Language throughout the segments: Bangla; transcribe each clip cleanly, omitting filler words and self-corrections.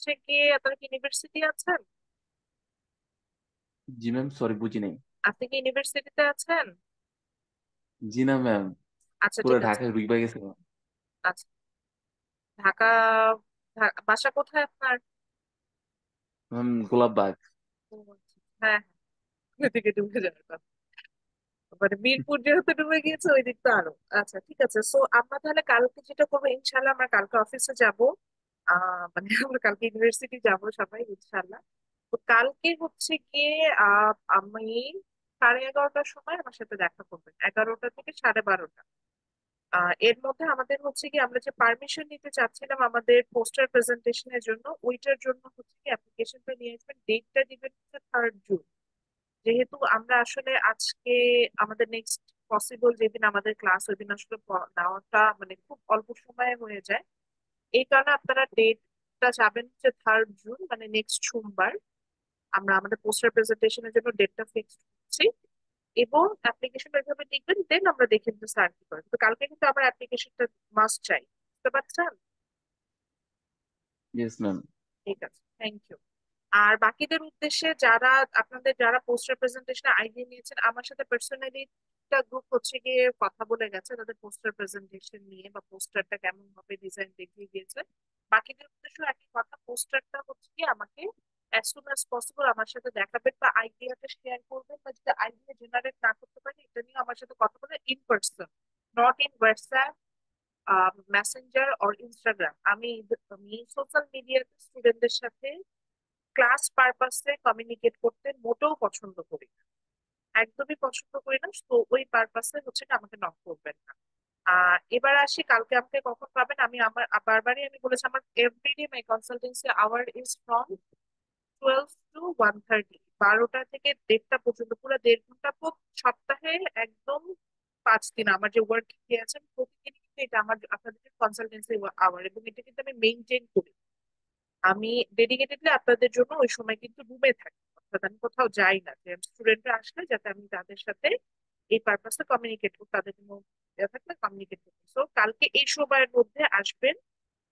হচ্ছে গিয়ে আপনার কি ইউনিভার্সিটি আছেন? জি ম্যাম, সরি বুঝি নাই। আপনি কি ইউনিভার্সিটিতে আছেন? জি না ম্যাম, আচ্ছা, পুরো ঠিক আছে। ঢাকায় ঢুকবে গেছে ম্যাম। আচ্ছা, ঢাকা। বাসা কোথায় আপনার? ম্যাম গোলাপবাগ। ও আচ্ছা। হ্যাঁ, হ্যাঁ, ওইদিকে ডুবে যাওয়ার কথা। মানে মিরপুর যেহেতু ডুবে গিয়েছে ওই দিক তো আরো। আচ্ছা, ঠিক আছে। সো আমরা তাহলে কালকে যেটা করবো, ইনশাল্লাহ আমরা কালকে অফিসে যাব। মানে আমরা কালকে ইউনিভার্সিটি যাব সবাই ইনশাল্লাহ। তো কালকে হচ্ছে গিয়ে আমি 11:30টার সময় আমার সাথে দেখা করবেন, 11টা থেকে 12:30। এর মধ্যে আমাদের হচ্ছে কি, আমরা যে পারমিশন নিতে চাচ্ছিলাম আমাদের পোস্টার প্রেজেন্টেশনের জন্য, ওইটার জন্য হচ্ছে কি অ্যাপ্লিকেশনটা নিয়ে আসবেন। ডেটটা দিবেন হচ্ছে 3rd জুন। যেহেতু আমরা আসলে আজকে আমাদের নেক্সট পসিবল যেদিন আমাদের ক্লাস, ওই দিন আসলে নেওয়াটা মানে খুব অল্প সময়ে হয়ে যায়। এই কারণে আপনারা ডেটটা যাবেন হচ্ছে 3rd জুন, মানে নেক্সট সোমবার। আমরা আমাদের পোস্টার প্রেজেন্টেশনের জন্য ডেটটা ফিক্স করছি। এবং অ্যাপ্লিকেশন এভাবে লিখবেন, দেন আমরা দেখে নিতে স্যার কি করেন। তো কালকে কিন্তু আমার অ্যাপ্লিকেশনটা মাস্ট চাই, বুঝতে পারছেন? Yes ma'am. ঠিক আছে, থ্যাংক ইউ। আর বাকিদের উদ্দেশ্যে, যারা আপনাদের যারা পোস্টার প্রেজেন্টেশনে আইডিয়া নিয়েছেন, আমার সাথে পার্সোনালি একটা গ্রুপ হচ্ছে গিয়ে কথা বলে গেছে তাদের পোস্টার প্রেজেন্টেশন নিয়ে, বা পোস্টারটা কেমন হবে ডিজাইন দেখিয়ে দিয়েছে। বাকিদের উদ্দেশ্য একই কথা, পোস্টারটা হচ্ছে কি আমাকে অ্যাজ সুন অ্যাজ পসিবল আমার সাথে দেখাবেন বা আইডিয়াটা শেয়ার করবেন, বা যদি আইডিয়া জেনারেট না করতে পারেন এটা নিয়ে আমার সাথে কথা বলে in person, not in WhatsApp, Messenger or Instagram. আমি সোশ্যাল মিডিয়াতে স্টুডেন্টদের সাথে ক্লাস পারপাসে কমিউনিকেট করতে মোটেও পছন্দ করি না, একদমই পছন্দ করি না। তো ওই পারপাসে হচ্ছে কি আমাকে নক করবেন না। এবার আসি, কালকে আমাকে কখন পাবেন? আমি আমার বারবারই আমি বলেছি, আমার everyday my consultancy hour is from 12 to 1:30, 12টা থেকে 1:30 পর্যন্ত, পুরো 1.5 ঘন্টা সপ্তাহে, একদম 5 দিন আমার যে ওয়ার্ক আছে, আমি প্রতিদিন কিন্তু এটা আমার আপনাদের কনসালটেন্সি আওয়ার, এবং এটা কিন্তু আমি মেনটেন করি। আমি ডেডিকেটেডলি আপনাদের জন্য ওই সময় কিন্তু রুমে থাকি, অর্থাৎ আমি কোথাও যাই না, যে স্টুডেন্টরা আসলে যাতে আমি তাদের সাথে এই পারপাসে কমিউনিকেট করি, তাদের কোনো থাকলে কমিউনিকেট করি। তো কালকে এই সময়ের মধ্যে আসবেন।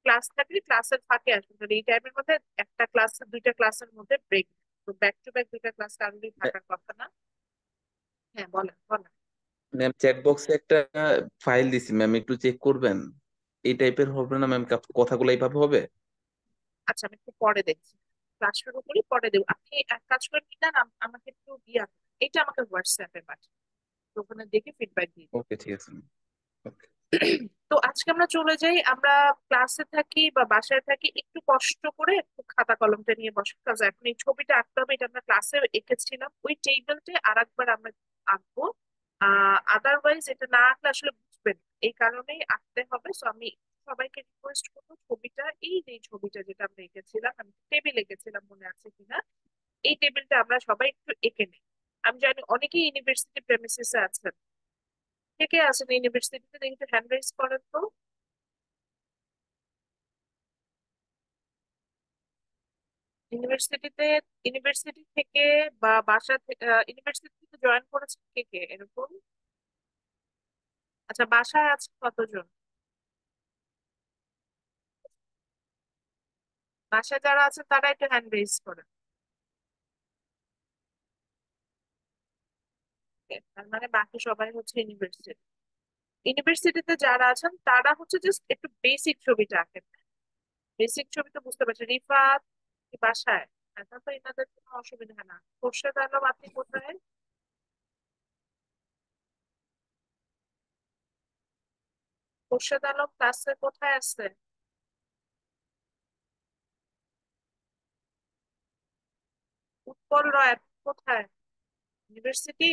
ক্লাস থাকলে ক্লাসের ফাঁকে আসবেন, কারণ এই টাইমের মধ্যে একটা ক্লাস, দুইটা ক্লাসের মধ্যে ব্রেক। তো ব্যাক টু ব্যাক দুইটা ক্লাস কারোরই থাকার কথা না। হ্যাঁ, বলেন বলেন। ম্যাম চ্যাট বক্সে একটা ফাইল দিছি ম্যাম, একটু চেক করবেন। এই টাইপের হবে না ম্যাম? কথাগুলো এইভাবে হবে? আচ্ছা, আমি একটু পরে দেখছি, ক্লাস শুরু করি পরে দেবো। আপনি এক কাজ করে নিন না, আমাকে একটু দিয়ে এটা আমাকে হোয়াটসঅ্যাপে পাঠিয়ে, তো ওখানে দেখে ফিডব্যাক দিয়ে দিন। ওকে ঠিক আছে ম্যাম। ওকে। তো আজকে আমরা চলে যাই, আমরা ক্লাসে থাকি বা বাসায় থাকি, একটু কষ্ট করে একটু খাতা কলমটা নিয়ে বসে, কাজ এখন এই ছবিটা আঁকতে হবে, এটা আমরা ক্লাসে এঁকেছিলাম, ওই টেবিলটা আর একবার আমরা আঁকবো। আদারওয়াইজ এটা না আঁকলে আসলে বুঝবেন না। এই কারণেই আঁকতে হবে। তো আমি সবাইকে রিকোয়েস্ট করবো, ছবিটা, এই যে এই ছবিটা যেটা আমরা এঁকেছিলাম, আমি টেবিল এঁকেছিলাম, মনে আছে কিনা, এই টেবিলটা আমরা সবাই একটু এঁকে নিই। আমি জানি অনেকেই ইউনিভার্সিটি প্রেমিসিসে আছেন। কে কে আছেন ইউনিভার্সিটিতে, দেখি একটু হ্যান্ড রাইজ করেন তো। ইউনিভার্সিটিতে, ইউনিভার্সিটি থেকে বা বাসা থেকে, ইউনিভার্সিটি থেকে জয়েন করেছেন কে কে এরকম? আচ্ছা, বাসায় আছে কতজন? বাসায় যারা আছেন তারা একটু হ্যান্ড রেজ করেন। Okay, তার মানে বাকি সবাই হচ্ছে ইউনিভার্সিটি। ইউনিভার্সিটিতে যারা আছেন তারা হচ্ছে জাস্ট একটু বেসিক ছবিটা আঁকেন। বেসিক ছবি তো বুঝতে পারছি। রিফাত কি বাসায়? এখন তো এনাদের কোনো অসুবিধা না। খোরশেদ আলম, আপনি কোথায়? খোরশেদ আলম ক্লাসে কোথায় আছে? উৎপল রয়, আপনি কোথায়? ইউনিভার্সিটি?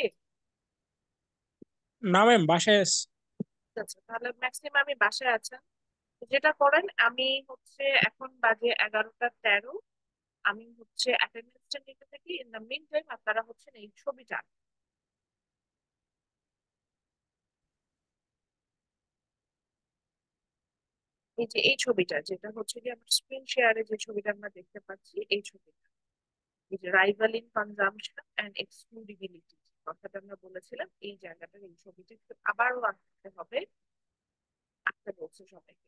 না ম্যাম, বাসায় আছি। ঠিক আছে, তাহলে ম্যাক্সিমামই বাসায় আছেন। তো যেটা করেন, আমি হচ্ছে এখন বাজে 11:13, আমি হচ্ছে অ্যাটেন্ডেন্সটা নিতে থাকি। ইন দ্য মিন টাইম আপনারা হচ্ছেন এই ছবিটা, এই যে এই ছবিটা যেটা হচ্ছে কি আমার স্ক্রিন শেয়ারে যে ছবিটা আমরা দেখতে পাচ্ছি, এই ছবিটা, এই যে রাইভাল ইন কনজাম্পশন এন্ড এক্সক্লুডিবিলিটি, কথাটা আমরা বলেছিলাম, এই জায়গাটার এই ছবিটা একটু আবারও আঁকতে হবে। আঁকতে বলছে সবাইকে।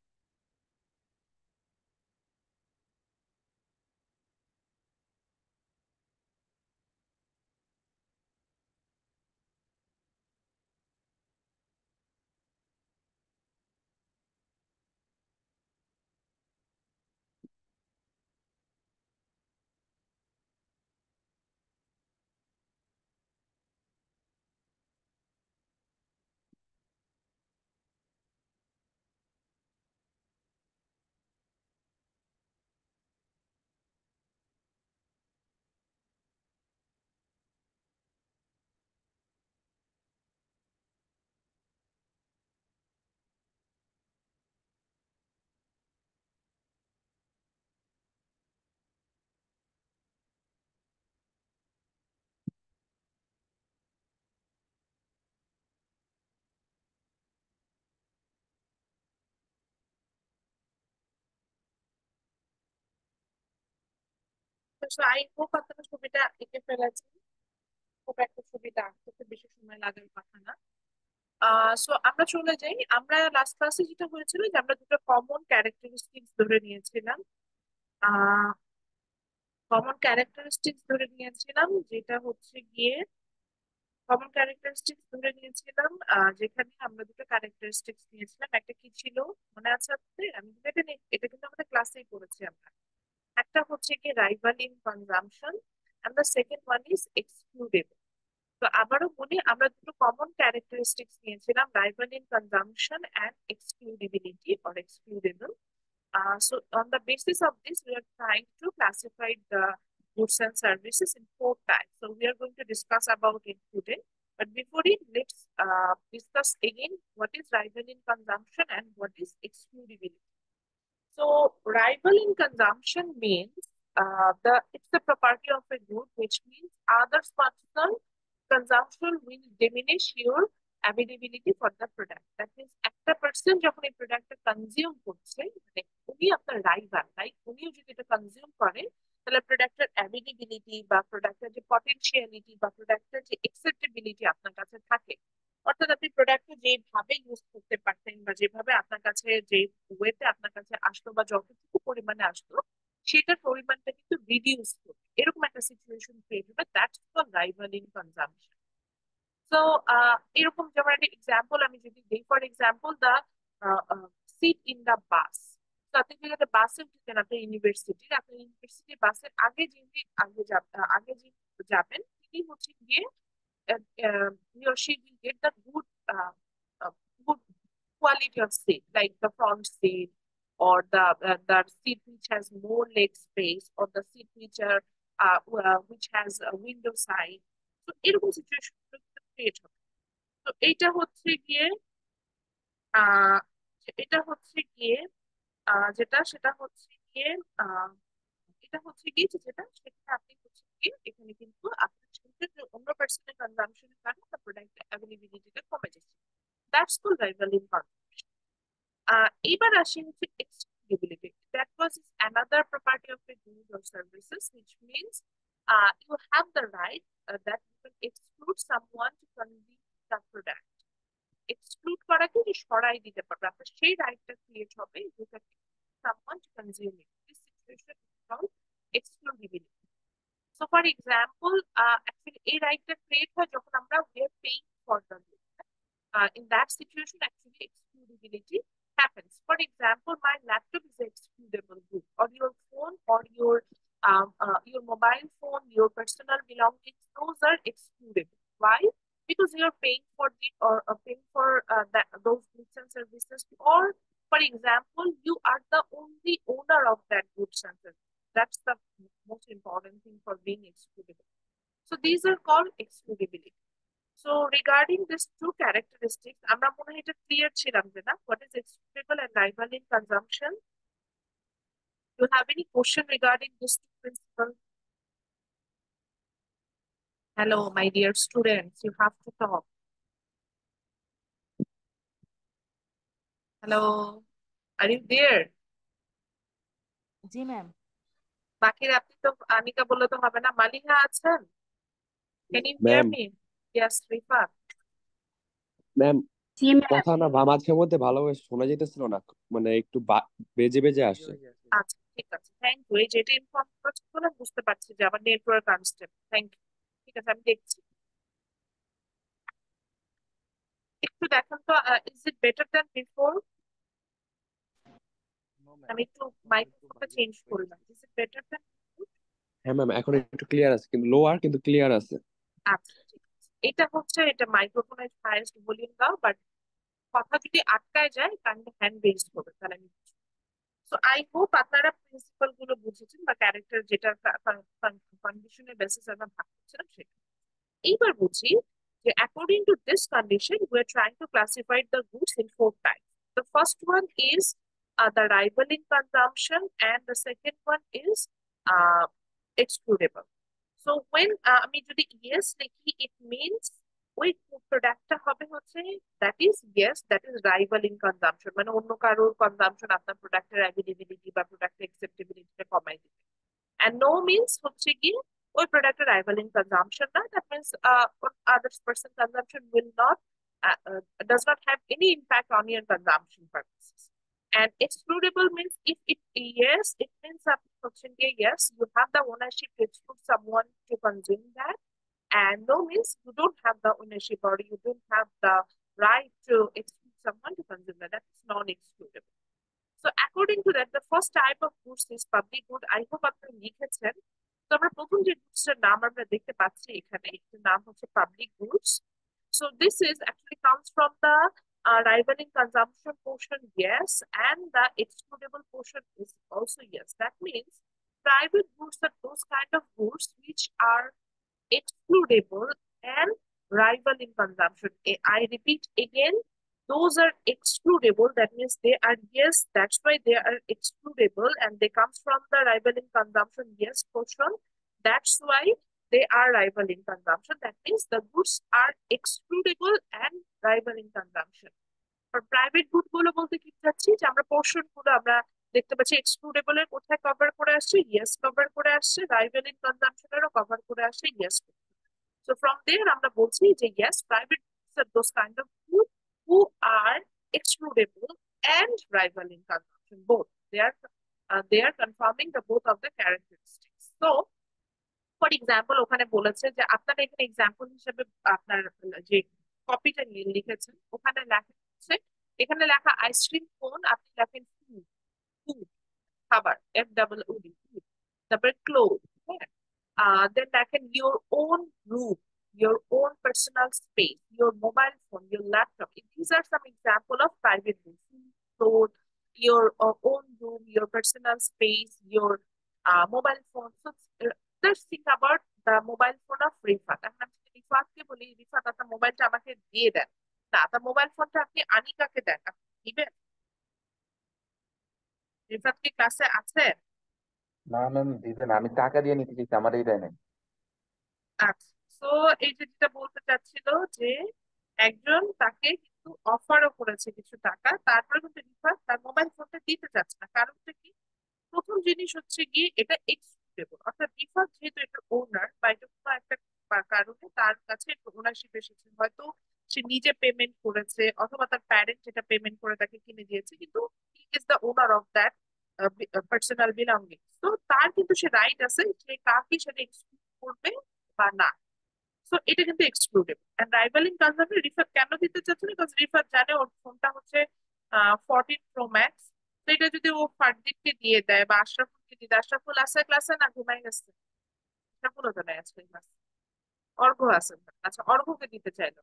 সো আই হোপ আপনারা ছবিটা এঁকে ফেলেছেন। খুব একটা ছবিটা আঁকতে খুব বেশি সময় লাগার কথা না। সো আমরা চলে যাই। আমরা লাস্ট ক্লাসে যেটা হয়েছিল যে আমরা দুটো কমন ক্যারেক্টারিস্টিক্স ধরে নিয়েছিলাম। কমন ক্যারেক্টারিস্টিক্স ধরে নিয়েছিলাম যেটা হচ্ছে গিয়ে কমন ক্যারেক্টারিস্টিক্স ধরে নিয়েছিলাম, যেখানে আমরা দুটো ক্যারেক্টারিস্টিক্স নিয়েছিলাম। একটা কি ছিল মনে আছে আপনাদের? আমি কিন্তু এটা কিন্তু আমাদের ক্লাসেই করেছি আমরা। একটা হচ্ছে কি rival in consumption, and the second one is excludable. তো আবারও বলি, আমরা দুটো কমন ক্যারেক্টারিস্টিক্স নিয়েছিলাম, rival in consumption and excludability or excludable. So on the basis of this, we are trying to classify the goods and services in four types. So we are going to discuss about it today. But before it, let's discuss again what is rival in consumption and what is excludability. So rival in consumption means it's the property of a good, which means others' personal consumption will diminish your availability for the product. That means একটা পার্সন যখন এই প্রোডাক্টটা কনজিউম করছে, মানে উনি আপনার রাইভাল, রাইট? উনিও যদি এটা কনজিউম করে, তাহলে প্রোডাক্টের অ্যাভেলেবিলিটি বা প্রোডাক্টের যে পটেনশিয়ালিটি বা প্রোডাক্টের যে একসেপ্টেবিলিটি আপনার কাছে থাকে, অর্থাৎ আপনি প্রোডাক্টটা যেভাবে ইউজ করতে পারতেন বা যেভাবে আপনার কাছে যে ওয়েতে আপনার কাছে আসতো বা যতটুকু পরিমাণে আসতো, সেটার পরিমাণটা কিন্তু রিডিউস করবে, এরকম একটা সিচুয়েশন ক্রিয়েট হবে। That's called rival in consumption. So এরকম যেমন একটা এক্সাম্পল আমি যদি দিই, for example the seat in the bus. তো আপনি যদি একটা বাসে উঠেছেন, আপনার ইউনিভার্সিটির, আপনার ইউনিভার্সিটি বাসের আগে যিনি আগে যিনি যাবেন, তিনি হচ্ছে গিয়ে he or she will get the uh, good quality of seat, like the front seat or the seat which has more leg space or the seat which has a window side. তো এরকম সিচুয়েশন ক্রিয়েট হবে। তো এইটা হচ্ছে গিয়ে আহ এটা হচ্ছে গিয়ে যেটা সেটা হচ্ছে গিয়ে আহ এটা হচ্ছে গিয়ে যেটা সেখানে আপনি হচ্ছে গিয়ে এখানে কিন্তু আপনার সাথে যে অন্য পার্সনের কনজাম্পশনের কারণে আপনার প্রোডাক্ট অ্যাভেলেবিলিটিটা কমে যাচ্ছে। That's called rival in consumption. এবার আসি হচ্ছে excludability. That was another property of a goods or services, which means you have the right that you can exclude someone to consume the product. Exclude করাকে যে সরাই দিতে পারবে, আপনার সেই রাইটটা ক্রিয়েট হবে you can someone to consume it. This situation is called excludability. So for example, actually এই রাইটটা ক্রিয়েট হয় যখন আমরা we are paying for the good. In that situation, actually excludability happens. For example, my laptop is an excludable good, or your phone, or your mobile phone, your personal belongings, those are excludable. Why? Because you are paying for the or paying for those goods and services, or for example, you are the only owner of that goods and services. That's the most important thing for being excludable. So these are called excludability. So regarding these two characteristics, আমরা মনে হয় এটা ক্লিয়ার ছিলাম যে না, what is excludable and rival in consumption. Do you have any question regarding this two principles? Hello, my dear students, you have to talk. Hello, are you there? G ma'am. বাকিরা আপনি তো আনিকা বললে তো হবে না, মালিহা আছেন? Can you hear ma'am me? Yes, Rifa. Ma'am G ma'am. কথা না মাঝে মধ্যে ভালোভাবে শোনা যেতেছিল না, মানে একটু বেজে বেজে আসছে। আচ্ছা, ঠিক আছে, থ্যাংক ইউ। এই যেটা ইনফর্ম করছি বলে বুঝতে পারছি যে আমার নেটওয়ার্ক আনস্টেবল। Thank you. ঠিক আছে, আমি দেখছি। একটু দেখেন তো, is it better than before? আমি একটু মাইক্রোফোনটা চেঞ্জ করলাম। Is it better than? হ্যাঁ ম্যাম, এখন একটু ক্লিয়ার আছে, কিন্তু লো আর কিন্তু ক্লিয়ার আছে। আচ্ছা, ঠিক আছে। এটা মাইক্রোফোনের হাইয়েস্ট ভলিউম দাও, বাট কথা যদি আটকায় যায় কাইন্ডলি হ্যান্ড রেজ করবে, তাহলে আমি সো আই হোপ আপনারা প্রিন্সিপাল গুলো বুঝেছেন বা ক্যারেক্টার যেটা কন্ডিশনের বেসিস আমরা ভাগ করছিলাম সেটা। এইবার বুঝি যে according to this condition we are trying to classify the goods in four types. The first one is the rival in consumption, and the second one is excludable. So when আমি যদি yes লিখি, it means ওই প্রোডাক্টটা হবে হচ্ছে that is rival in consumption, মানে অন্য কারোর কনজাম্পশন আপনার প্রোডাক্টের অ্যাভেলেবিলিটি বা প্রোডাক্টের অ্যাকসেপ্টেবিলিটিটা কমাই দিবে। and no means হচ্ছে কি ওই প্রোডাক্টের rivaling consumption না, that means other person consumption will not does not have any impact on your consumption purposes. And excludable means if it yes, it means আপনি হচ্ছেন কি yes, you have the ownership to exclude someone to consume that, and no means you don't have the ownership or you don't have the right to exclude someone to consume that. That is non-excludable. So according to that, the first type of goods is public good. I hope আপনি লিখেছেন। তো আমরা প্রথম যে গুডসটার নাম আমরা দেখতে পাচ্ছি এখানে, এটার নাম হচ্ছে public goods. So this is actually comes from the rivaling consumption portion, yes, and the excludable portion is also yes. That means private goods are those kind of goods which are excludable and rival in consumption. I repeat again, those are excludable. That means they are yes, that's why they are excludable, and they comes from the rival in consumption yes portion. That's why they are rival in consumption. That means the goods are excludable and rival in consumption. আর প্রাইভেট গুড গুলো বলতে কি চাচ্ছি, যে আমরা পোর্শন গুলো আমরা দেখতে পাচ্ছি এক্সক্লুডেবল এর কোথায় কভার করে আসছে, ইয়েস কভার করে আসছে, রাইভেল ইন কনজাম্পশনেরও কভার করে আসছে ইয়েস। সো ফ্রম দেয়ার আমরা বলছি যে yes, private are those kind of good who are excludable and rival in consumption both. They are confirming the both of the characteristics. So for example ওখানে বলেছে যে আপনারা এখানে এক্সাম্পল হিসেবে আপনার যে কপিটা লিখেছেন ওখানে লেখা হচ্ছে, এখানে লেখা আইসক্রিম কোন, আপনি লেখেন ফুড, ফুড খাবার, FOOD, তারপরে ক্লোথ, হ্যাঁ, দেন লেখেন your own room, your own personal space, your mobile phone, your laptop. These are some example of private rooms. Clothes, your own room, your personal space, your mobile phone. So just think about the mobile phone of Rifat. এখন আমি যদি রিফাতকে বলি, রিফাত আপনার মোবাইলটা আমাকে দিয়ে দেন, না আপনার মোবাইল ফোনটা আপনি আনিকাকে দেন, আপনি দিবেন? রিফাত কি ক্লাসে আছে? না ম্যাম দিবেন, আমি টাকা দিয়ে নিতে চাইছি, আমার এইটাই নাই। আচ্ছা, তো এই যে যেটা বলতে চাচ্ছিল যে একজন তাকে কিন্তু অফারও করেছে কিছু টাকা, তারপরে কিন্তু রিফাত তার মোবাইল ফোনটা দিতে চাচ্ছে না। কারণটা কি? প্রথম জিনিস হচ্ছে গিয়ে এটা এক্সক্লুডেবল, অর্থাৎ রিফাত যেহেতু এটা ওনার বা এটা কোনো একটা কারণে তার কাছে একটু ওনারশিপ এসেছে, হয়তো সে নিজে পেমেন্ট করেছে অথবা তার প্যারেন্ট যেটা পেমেন্ট করে তাকে কিনে দিয়েছে, কিন্তু he is the owner of that personal belonging. তো তার কিন্তু সে রাইট আছে যে কাকে সেটা এক্সক্লুড করবে বা না। সো এটা কিন্তু এক্সক্লুডেবল। এন্ড রাইভালিং কনজাম্পশন রিফাত কেন দিতে চাচ্ছে না? বিকজ রিফাত জানে ওর ফোনটা হচ্ছে 14 প্রো ম্যাক্স। তো এটা যদি ও ফারদিনকে দিয়ে দেয় বা আশরাফুলকে দিয়ে দেয়, আশরাফুল আছে ক্লাসে না ঘুমাই গেছে? আশরাফুলও তো নাই আজকে ক্লাসে, অর্ঘ্য আছে। আচ্ছা, অর্ঘ্যকে দিতে চাইলো।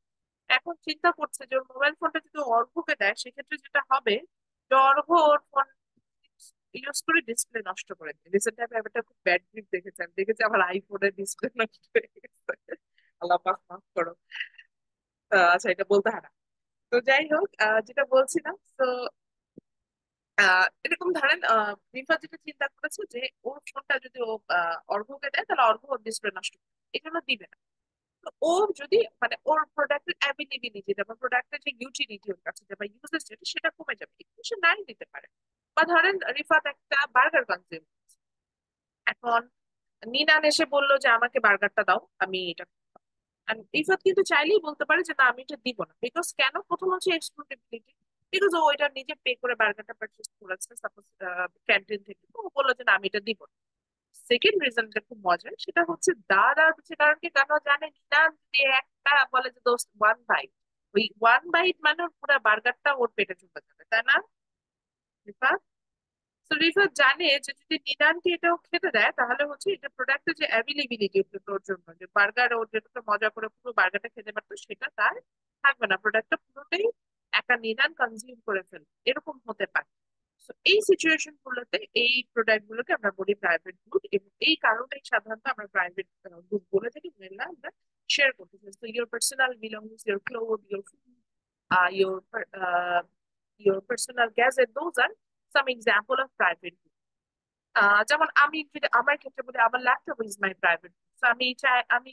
এখন চিন্তা করছে যে ওর মোবাইল ফোনটা যদি ও অর্ঘ্যকে দেয়, সেক্ষেত্রে যেটা হবে যে অর্ঘ্য ওর ফোন ইউজ করে ডিসপ্লে নষ্ট করে দেয়। রিসেন্ট টাইমে আমি একটা খুব ব্যাড ক্লিপ দেখেছি আমার আইফোনের ডিসপ্লে নষ্ট হয়ে গেছে। আল্লাহ পাক মাফ করো। আচ্ছা, এটা বলতে হয় না। তো যাই হোক, যেটা বলছিলাম, তো এরকম ধরেন রিফা যেটা চিন্তা করেছে যে ওর ফোনটা যদি ও অর্ঘ্যকে দেয় তাহলে অর্ঘ্য ওর ডিসপ্লে নষ্ট করবে, এই জন্য দিবে না। তো ও যদি মানে ওর প্রোডাক্টের অ্যাভেলেবিলিটি বা প্রোডাক্টের যে ইউটিলিটি ওর কাছে বা ইউজেস যেটা সেটা কমে যাবে, একটু সে নাই দিতে পারে। বা ধরেন রিফাত একটা বার্গার কনজিউম, এখন নিনান এসে বললো যে আমাকে বার্গারটা দাও, আমি এটা খাবো। And রিফাত কিন্তু চাইলেই বলতে পারে যে না আমি এটা দিব না। বিকজ কেন? প্রথম হচ্ছে এক্সক্লুসিভিটি, বিকজ ও এটা নিজে পে করে বার্গারটা পারচেজ করেছে সাপোজ ক্যান্টিন থেকে, তো ও বললো যে না আমি এটা দিব না। সেকেন্ড রিজনটা খুব মজার, সেটা হচ্ছে দাদার হচ্ছে কারণ কি, কেন জানে নিনান যদি একটা বলে যে দোস্ত ওয়ান বাইট, ওই ওয়ান বাইট মানে ওর পুরো বার্গারটা ওর পেটে চলে যাবে, তাই না রিফাত? তো রিফাত জানে যে যদি নিদানকে এটাও খেতে দেয় তাহলে হচ্ছে এটা প্রোডাক্টের যে অ্যাভেলেবিলিটি ওর জন্য, যে বার্গার ও যেটা মজা করে পুরো বার্গারটা খেতে পারতো সেটা তার থাকবে না, প্রোডাক্টটা পুরোটাই একটা নিদান কনজিউম করে ফেলবে, এরকম হতে পারে। তো এই সিচুয়েশন গুলোতে এই প্রোডাক্ট গুলোকে আমরা বলি প্রাইভেট গুড, এবং এই কারণেই সাধারণত আমরা প্রাইভেট গুড বলে থাকি, মেনলা আমরা শেয়ার করতে চাই। তো your personal belongs, your cloth, your food, your your personal gadget, those are some example of private good. যেমন আমি যদি আমার ক্ষেত্রে বলি, আমার ল্যাপটপ ইজ মাই প্রাইভেট। আমি চাই আমি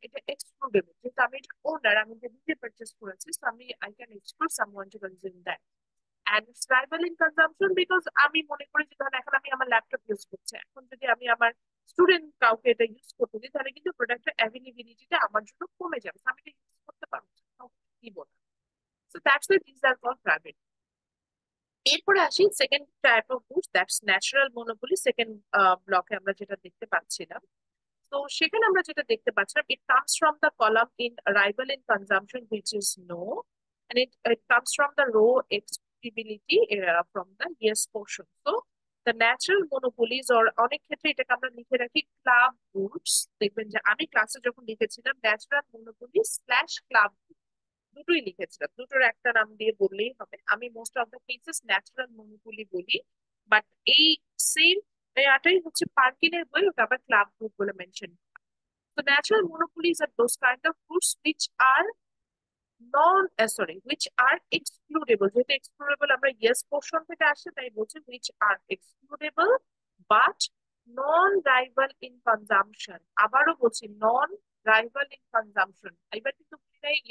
এটা এক্সক্লুডেবল, যেহেতু আমি এটা ওনার, আমি এটা নিজে পারচেস করেছি, so আমি I can exclude someone to consume that. And rival in consumption because আমি মনে করি যে ধরেন এখন আমি আমার ল্যাপটপ ইউজ করছি, এখন যদি আমি আমার স্টুডেন্ট কাউকে এটা ইউজ করতে দিই, তাহলে কিন্তু প্রোডাক্টের অ্যাভেলেবিলিটিটা আমার জন্য কমে যাবে। So আমি এটা ইউজ করতে পারবো না, কাউকে দিব না। So that's why this are called private. এরপরে আসি second type of goods, that's natural monopoly. Second ব্লকে আমরা যেটা দেখতে পাচ্ছিলাম, তো সেখানে আমরা যেটা দেখতে পাচ্ছিলাম, it comes from the column in arrival in consumption which is no, and it comes from the row excludability from the yes portion. So the natural monopolies, or অনেক ক্ষেত্রে এটাকে আমরা লিখে রাখি ক্লাব গুডস। দেখবেন যে আমি ক্লাসে যখন লিখেছিলাম ন্যাচারাল মনোপলি স্ল্যাশ ক্লাব, দুটোই লিখেছিলাম, দুটোর একটা নাম দিয়ে বললেই হবে। আমি most of the cases natural monopoly বলি, বাট এই সেম এটাই হচ্ছে পার্কিনের বই, ওটা আবার ক্লাব গ্রুপ বলে mention. So natural monopolies are those kind of goods which are which are excludable. যেহেতু excludable আমরা yes portion থেকে আসছে, তাই বলছি which are excludable but non-rival in consumption। আবারও বলছি non-rival in consumption। এবার কিন্তু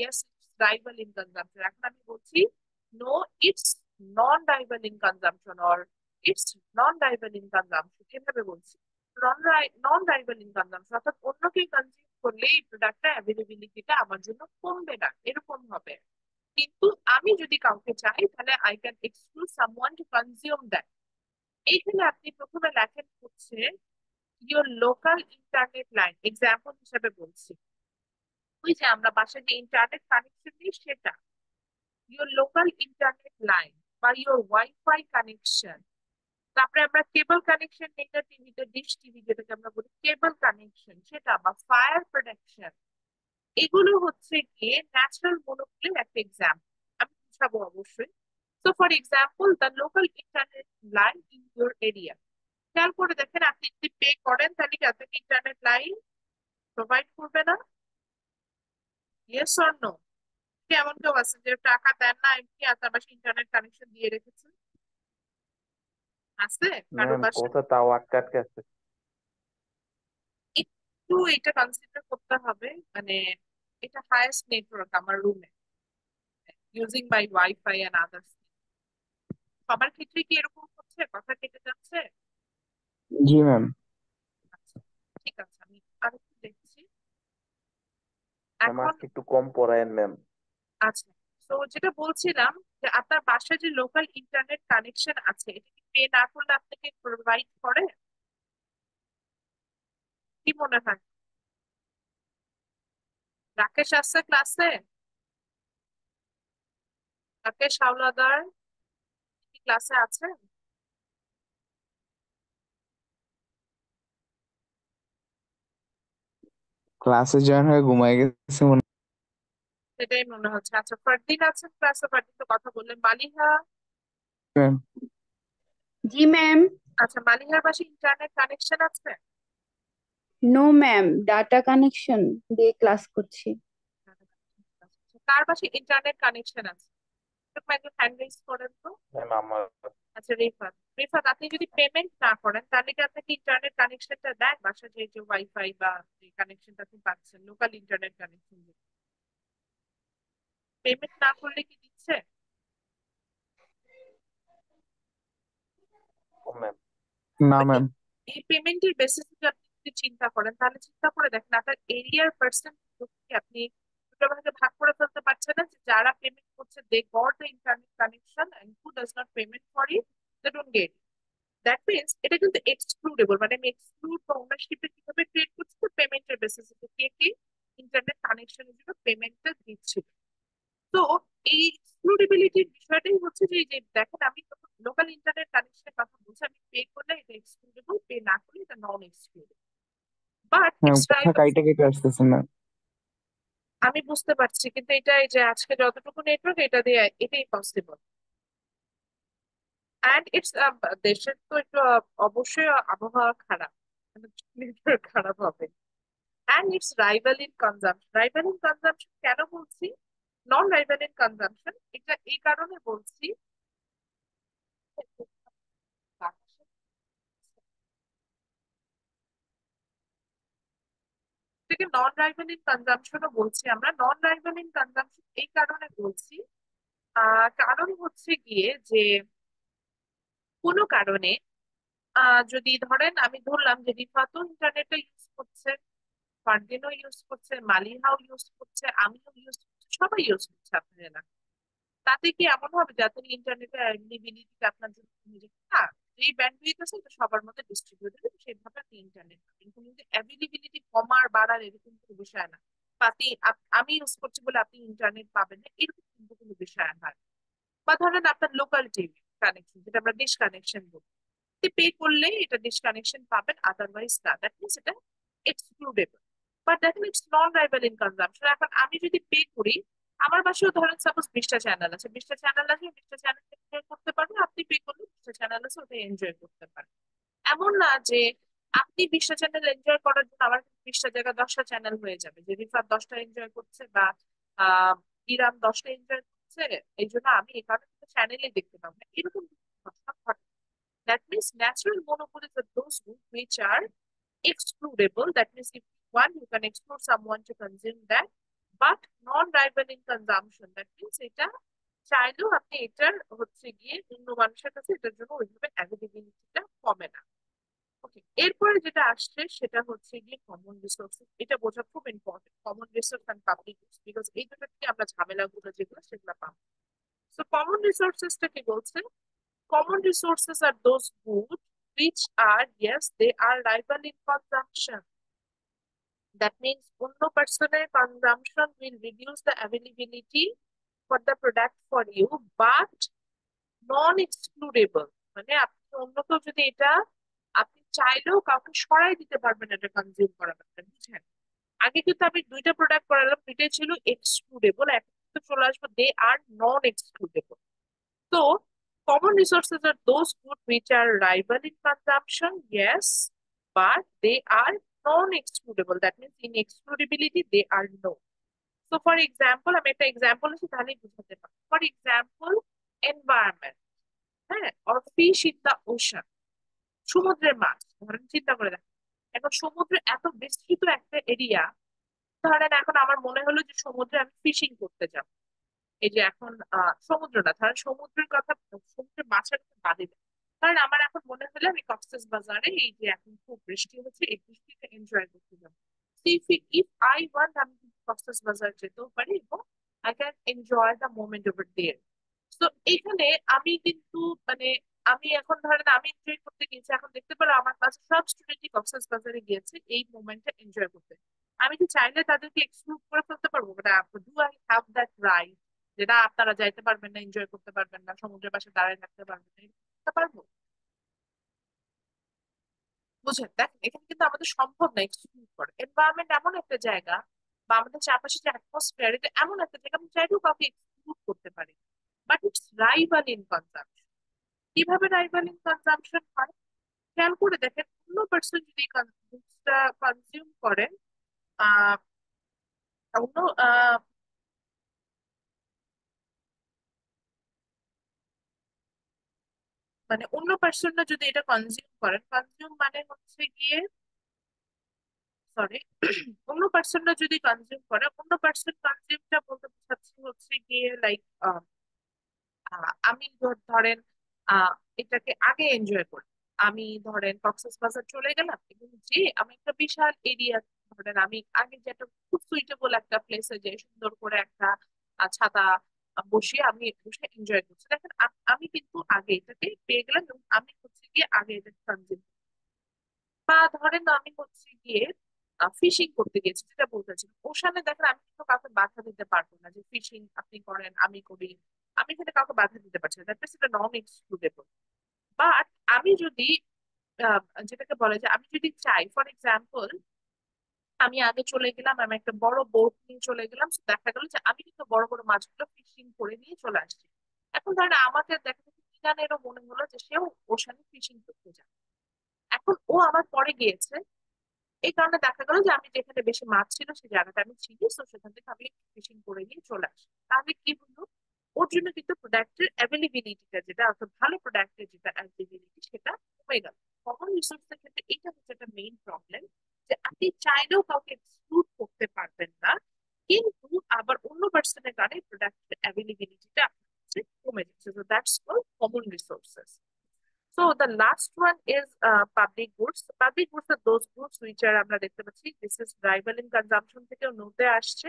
yes it's rival in consumption, এখন আমি বলছি no it's non-rival in consumption or it's non-rival in consumption, এভাবে বলছি। নন রাইভাল ইন কনজাম্পশন অর্থাৎ অন্য কেউ কনজিউম করলে এই প্রোডাক্টটা অ্যাভেলেবিলিটিটা আমার জন্য কমবে না, এরকম হবে। কিন্তু আমি যদি কাউকে চাই, তাহলে I can exclude someone to consume that. এইখানে আপনি প্রথমে লেখেন হচ্ছে your local internet line, example হিসেবে বলছি, ওই যে আমরা বাসায় যে ইন্টারনেট কানেকশন দিই সেটা, ইওর লোকাল ইন্টারনেট লাইন বা ইওর ওয়াইফাই কানেকশন। তারপরে আমরা কেবল কানেকশন নেই না টিভিতে, ডিশ টিভি যেটাকে আমরা বলি কেবল কানেকশন, সেটা বা ফায়ার প্রোটেকশন, এগুলো হচ্ছে গিয়ে ন্যাচারাল মনোপলির একটা এক্সাম্পল। আমি বুঝাবো অবশ্যই। So for example the local internet line in your area, খেয়াল করে দেখেন আপনি যদি পে করেন তাহলে কি আপনাকে ইন্টারনেট লাইন প্রোভাইড করবে না? Yes or no? এমন কেউ আছে যে টাকা দেন না এমনি আপনার বাসায় ইন্টারনেট কানেকশন দিয়ে রেখেছে? আছে কারো ম্যাম বাসায়? কথা তাও আটকে আটকে আছে। একটু এটা কনসিডার করতে হবে, মানে এটা হাইয়েস্ট নেটওয়ার্ক আমার রুমে, using my wifi and others. সবার ক্ষেত্রে কি এরকম হচ্ছে, কথা কেটে যাচ্ছে? জি ম্যাম। আচ্ছা, ঠিক আছে, আমি আরেকটু দেখছি ম্যাম এখন। আজকে একটু কম পড়ায়েন ম্যাম। আচ্ছা, তো যেটা বলছিলাম যে আপনার বাসায় যে লোকাল ইন্টারনেট কানেকশন আছে, এটা কি পে না করলে আপনাকে প্রোভাইড করে? কি মনে হয়? রাকেশ আসছে ক্লাসে? রাকেশ হাওলাদার কি ক্লাসে আছে? ক্লাসে জয়েন হয়ে ঘুমায় গেছে মনে সেটাই মনে হচ্ছে। আচ্ছা, ফারদিন আছেন ক্লাসে? ফারদিন তো কথা বললেন। মালিহা? হয় ম্যাম। জি ম্যাম। আচ্ছা, মালিহার বাসায় ইন্টারনেট কানেকশন আছে? নো ম্যাম, ডাটা কানেকশন দিয়ে ক্লাস করছি। কার বাসায় ইন্টারনেট কানেকশন আছে? একটু হ্যান্ড রেজ করেন তো। ম্যাম আমার আচ্ছা, রিফাত, রিফাত আপনি যদি পেমেন্ট না করেন তাহলে কি আপনাকে ইন্টারনেট কানেকশনটা দেয়? বাসা যে যে ওয়াইফাই বা যে কানেকশনটা আপনি পাচ্ছেন, লোকাল ইন্টারনেট কানেকশন, পেমেন্ট না করলে কি দিচ্ছে? ও ম্যাম না তো ম্যাম। এই পেমেন্টের বেসিস আপনি যদি চিন্তা করেন, তাহলে চিন্তা করে দেখেন আপনার এরিয়ার পার্সেন্ট আপনি দুটো ভাগে ভাগ করে ফেলতে পারছেন না, যে যারা পেমেন্ট করছে they got the internet connection and who does not payment for it they don't get. That means এটা কিন্তু এক্সক্লুডেবল, মানে আমি এক্সক্লুড বা ওনারশিপে কিভাবে ক্রিয়েট করছি, পেমেন্টের বেসিসে কে কে ইন্টারনেট কানেকশনের জন্য পেমেন্টটা দিচ্ছিল। তো এই এক্সক্লুডেবিলিটির বিষয়টাই হচ্ছে যে যে দেখেন আমি লোকাল ইন্টারনেট কানেকশনের কথা বলছি, আমি পে করলে এটা এক্সক্লুডেবল, পে না করলে এটা নন এক্সক্লুডেবল, বাট ম্যাম ইটস কথা রাইট। কাইটা কেটে আসতেছে ম্যাম। আমি বুঝতে পারছি, কিন্তু এটা এই যে আজকে যতটুকু নেটওয়ার্ক এটা দিয়ে এটাই পসিবল। অ্যান্ড ইটস দেশের তো একটু অবশ্যই আবহাওয়া খারাপ, নেটওয়ার্ক খারাপ হবে। And it's rival in consumption. Rival in consumption কেন বলছি, নন রাইভাল ইন কনজাম্পশন এটা এই কারণে বলছি, থেকে নন রাইভাল ইন কনজাম্পশনও বলছি আমরা। নন রাইভাল ইন কনজাম্পশন এই কারণে বলছি, কারণ হচ্ছে গিয়ে যে কোনো কারণে যদি ধরেন আমি ধরলাম যে রিফাতও ইন্টারনেটে ইউজ করছে, ফারদিনও ইউজ করছে, মালিহাও ইউজ করছে, আমিও ইউজ করছি, সবাই ইউজ করছে আপনার এলাকায়। তাতে কি এমন হবে যাতে ইন্টারনেটের অ্যাভেলেবিলিটি আপনার জন্য কমে যাবে? না, যেই ব্যান্ডউইথ আছে এটা সবার মধ্যে ডিস্ট্রিবিউটেড, সেইভাবে আপনি ইন্টারনেট পাবেন। কিন্তু অ্যাভেলেবিলিটি কমার বাড়ার এরকম কোনো বিষয় না। বা আমি ইউজ করছি বলে আপনি ইন্টারনেট পাবেন না, এরকম কিন্তু কোনো বিষয় না। বা ধরেন আপনার লোকাল টিভি কানেকশন, যেটা আমরা ডিশ কানেকশন বলি, পে করলে এটা ডিশ কানেকশন পাবেন, আদারওয়াইজ না, দ্যাট মিনস এটা এক্সক্লুডেবল। বাট দেখেন it's non rival in consumption. এখন আমি যদি পে করি, আমার বাসায় ধরেন সাপোজ 20টা চ্যানেল আছে, 20টা চ্যানেল আছে, 20টা চ্যানেল এনজয় করতে পারবেন, আপনি পে করলে 20টা চ্যানেল আছে ওটা এনজয় করতে পারেন। এমন না যে আপনি 20টা চ্যানেল এনজয় করার জন্য আমার 20টা জায়গায় 10টা চ্যানেল হয়ে যাবে, যে রিফাত 10টা এনজয় করছে বা ইরাম 10টা এনজয় করছে, এই জন্য আমি এই কারণে চ্যানেলে দেখতে পাবো না, এরকম ঘটনা ঘটে। That means natural monopolies are those which are excludable. That means if you want, you can exclude someone to consume that, but non-rival in consumption. That means এটা চাইলেও আপনি এটার হচ্ছে গিয়ে অন্য মানুষের কাছে এটার জন্য ওইভাবে অ্যাভেলেবিলিটিটা কমে না। ওকে, এরপরে যেটা আসছে সেটা হচ্ছে গিয়ে কমন রিসোর্সেস। এটা বোঝা খুব important, common resource and public use, because এই দুটো থেকে আমরা ঝামেলাগুলো যেগুলো সেগুলো পাবো। সো কমন রিসোর্সেসটা কি বলছে? Common resources are those goods which are, yes, they are rival in consumption. That means one personal consumption will reduce the availability for the product for you, but non-excludable. মানে আপনি অন্য কেউ যদি এটা আপনি চাইলেও কাউকে সরাই দিতে পারবেন এটা কনজিউম করার ব্যাপারে, বুঝছেন? আগে কিন্তু আমি দুইটা প্রোডাক্ট করালাম, দুইটাই ছিল এক্সক্লুডেবল, এখন কিন্তু চলে আসবো দে আর নন এক্সক্লুডেবল। So, common resources are those goods which are rival in consumption, yes, but they are non-excludable. That means in excludability, they are no. So, for example, আমি একটা এক্সাম্পল আছে তাহলেই বুঝাতে পারি। For example, environment, হ্যাঁ, or fish in the ocean, সমুদ্রের মাছ ধরেন, চিন্তা করে দেখেন। এখন সমুদ্রে এত বিস্তৃত একটা এরিয়া, ধরেন এখন আমার মনে হলো যে সমুদ্রে আমি ফিশিং করতে যাব। এই যে এখন সমুদ্র না, ধরেন সমুদ্রের কথা, সমুদ্রের মাছের কথা বাদে দেন। কারণ আমার এখন মনে হলো আমি কক্সেস বাজারে এই যে এখন খুব বৃষ্টি হচ্ছে, এই বৃষ্টিটা এনজয় করতে যাবো। ইফ আই ওয়ান্ট, আমি কক্সেস বাজার যেতেও পারি এবং I can enjoy the moment over there. তো এইখানে আমি কিন্তু মানে আমি এখন ধরেন আমি এনজয় করতে গিয়েছি, এখন দেখতে পারো আমার কাছে সব স্টুডেন্টই কক্সেস বাজারে গিয়েছে এই মোমেন্টটা এনজয় করতে। আমি কি চাইলে তাদেরকে এক্সক্লুড করে ফেলতে পারবো? Do I have that right, যেটা আপনারা যাইতে পারবেন না, এনজয় করতে পারবেন না, সমুদ্রের পাশে দাঁড়ায় থাকতে পারবেন না, এরকম করতে পারবো? বুঝেন, দেখেন এখানে কিন্তু আমাদের সম্ভব না এক্সক্লুড করা। এনভায়রনমেন্ট এমন একটা জায়গা বা আমাদের চারপাশে যে অ্যাটমসফিয়ার, এটা এমন একটা জায়গা আমি চাইলেও কাউকে এক্সক্লুড করতে পারি, but it's rival in consumption. কিভাবে রাইভাল ইন কনজাম্পশন হয়? খেয়াল করে দেখেন, অন্য পার্সন যদি গুডসটা কনজিউম করেন, আহ অন্য মানে অন্য পার্সনরা যদি এটা কনজিউম করেন, কনজিউম মানে হচ্ছে গিয়ে, সরি, অন্য পার্সনরা যদি কনজিউম করে, অন্য পার্সন কনজিউমটা বলতে বোঝাচ্ছি হচ্ছে গিয়ে লাইক আমি ধরেন আহ এটাকে আগে এনজয় করি। আমি ধরেন কক্সবাজার চলে গেলাম এবং যে আমি একটা বিশাল এরিয়া, ধরেন আমি আগে যে একটা খুব সুইটেবল একটা প্লেসে যে সুন্দর করে একটা ছাতা বসিয়ে আমি বসে এনজয় করছি। দেখেন আমি কিন্তু আগে এটাকে পেয়ে গেলাম এবং আমি হচ্ছে গিয়ে আগে এটাকে কনজিউম। বা ধরেন আমি হচ্ছে গিয়ে ফিশিং করতে গেছি, যেটা বলতেছি ওখানে, দেখেন আমি কিন্তু কাউকে বাধা দিতে পারবো না যে ফিশিং আপনি করেন আমি করি, আমি এখানে কাউকে বাধা দিতে পারছি না, দ্যাট মিনস এটা নন এক্সক্লুডেবল। বাট আমি যদি আহ, যেটাকে বলে যে আমি যদি চাই, ফর এক্সাম্পল আমি আগে চলে গেলাম, আমি একটা বড় বোট নিয়ে চলে গেলাম, তো দেখা গেল যে আমি কিন্তু বড় বড় মাছগুলো ফিশিং করে নিয়ে চলে আসছি। এখন ধরেন আমাকে দেখা যাচ্ছে ইরানেরও মনে হলো যে সেও ওখানে ফিশিং করতে যায়, এখন ও আমার পরে গিয়েছে, এই কারণে দেখা গেল যে আমি যেখানে বেশি মাছ ছিল সেই জায়গাটা আমি চিনি, তো সেখান থেকে আমি ফিশিং করে নিয়ে চলে আসি। তাহলে কি হলো, ওর জন্য কিন্তু প্রোডাক্টের অ্যাভেলেবিলিটিটা, যেটা অর্থাৎ ভালো প্রোডাক্টের যেটা অ্যাভেলেবিলিটি, সেটা কমে গেল। কমন রিসোর্সের ক্ষেত্রে এটা হচ্ছে একটা মেইন প্রবলেম, যে আপনি চাইলেও কাউকে এক্সক্লুড করতে পারবেন না, কিন্তু আবার অন্য পার্সনের কারণে প্রোডাক্টের অ্যাভেলেবিলিটিটা আপনার কাছে কমে যাচ্ছে। তো that's called common resources. So the last one is public goods. Public goods are those goods which are আমরা দেখতে পাচ্ছি this is rival in consumption থেকেও নোতে আসছে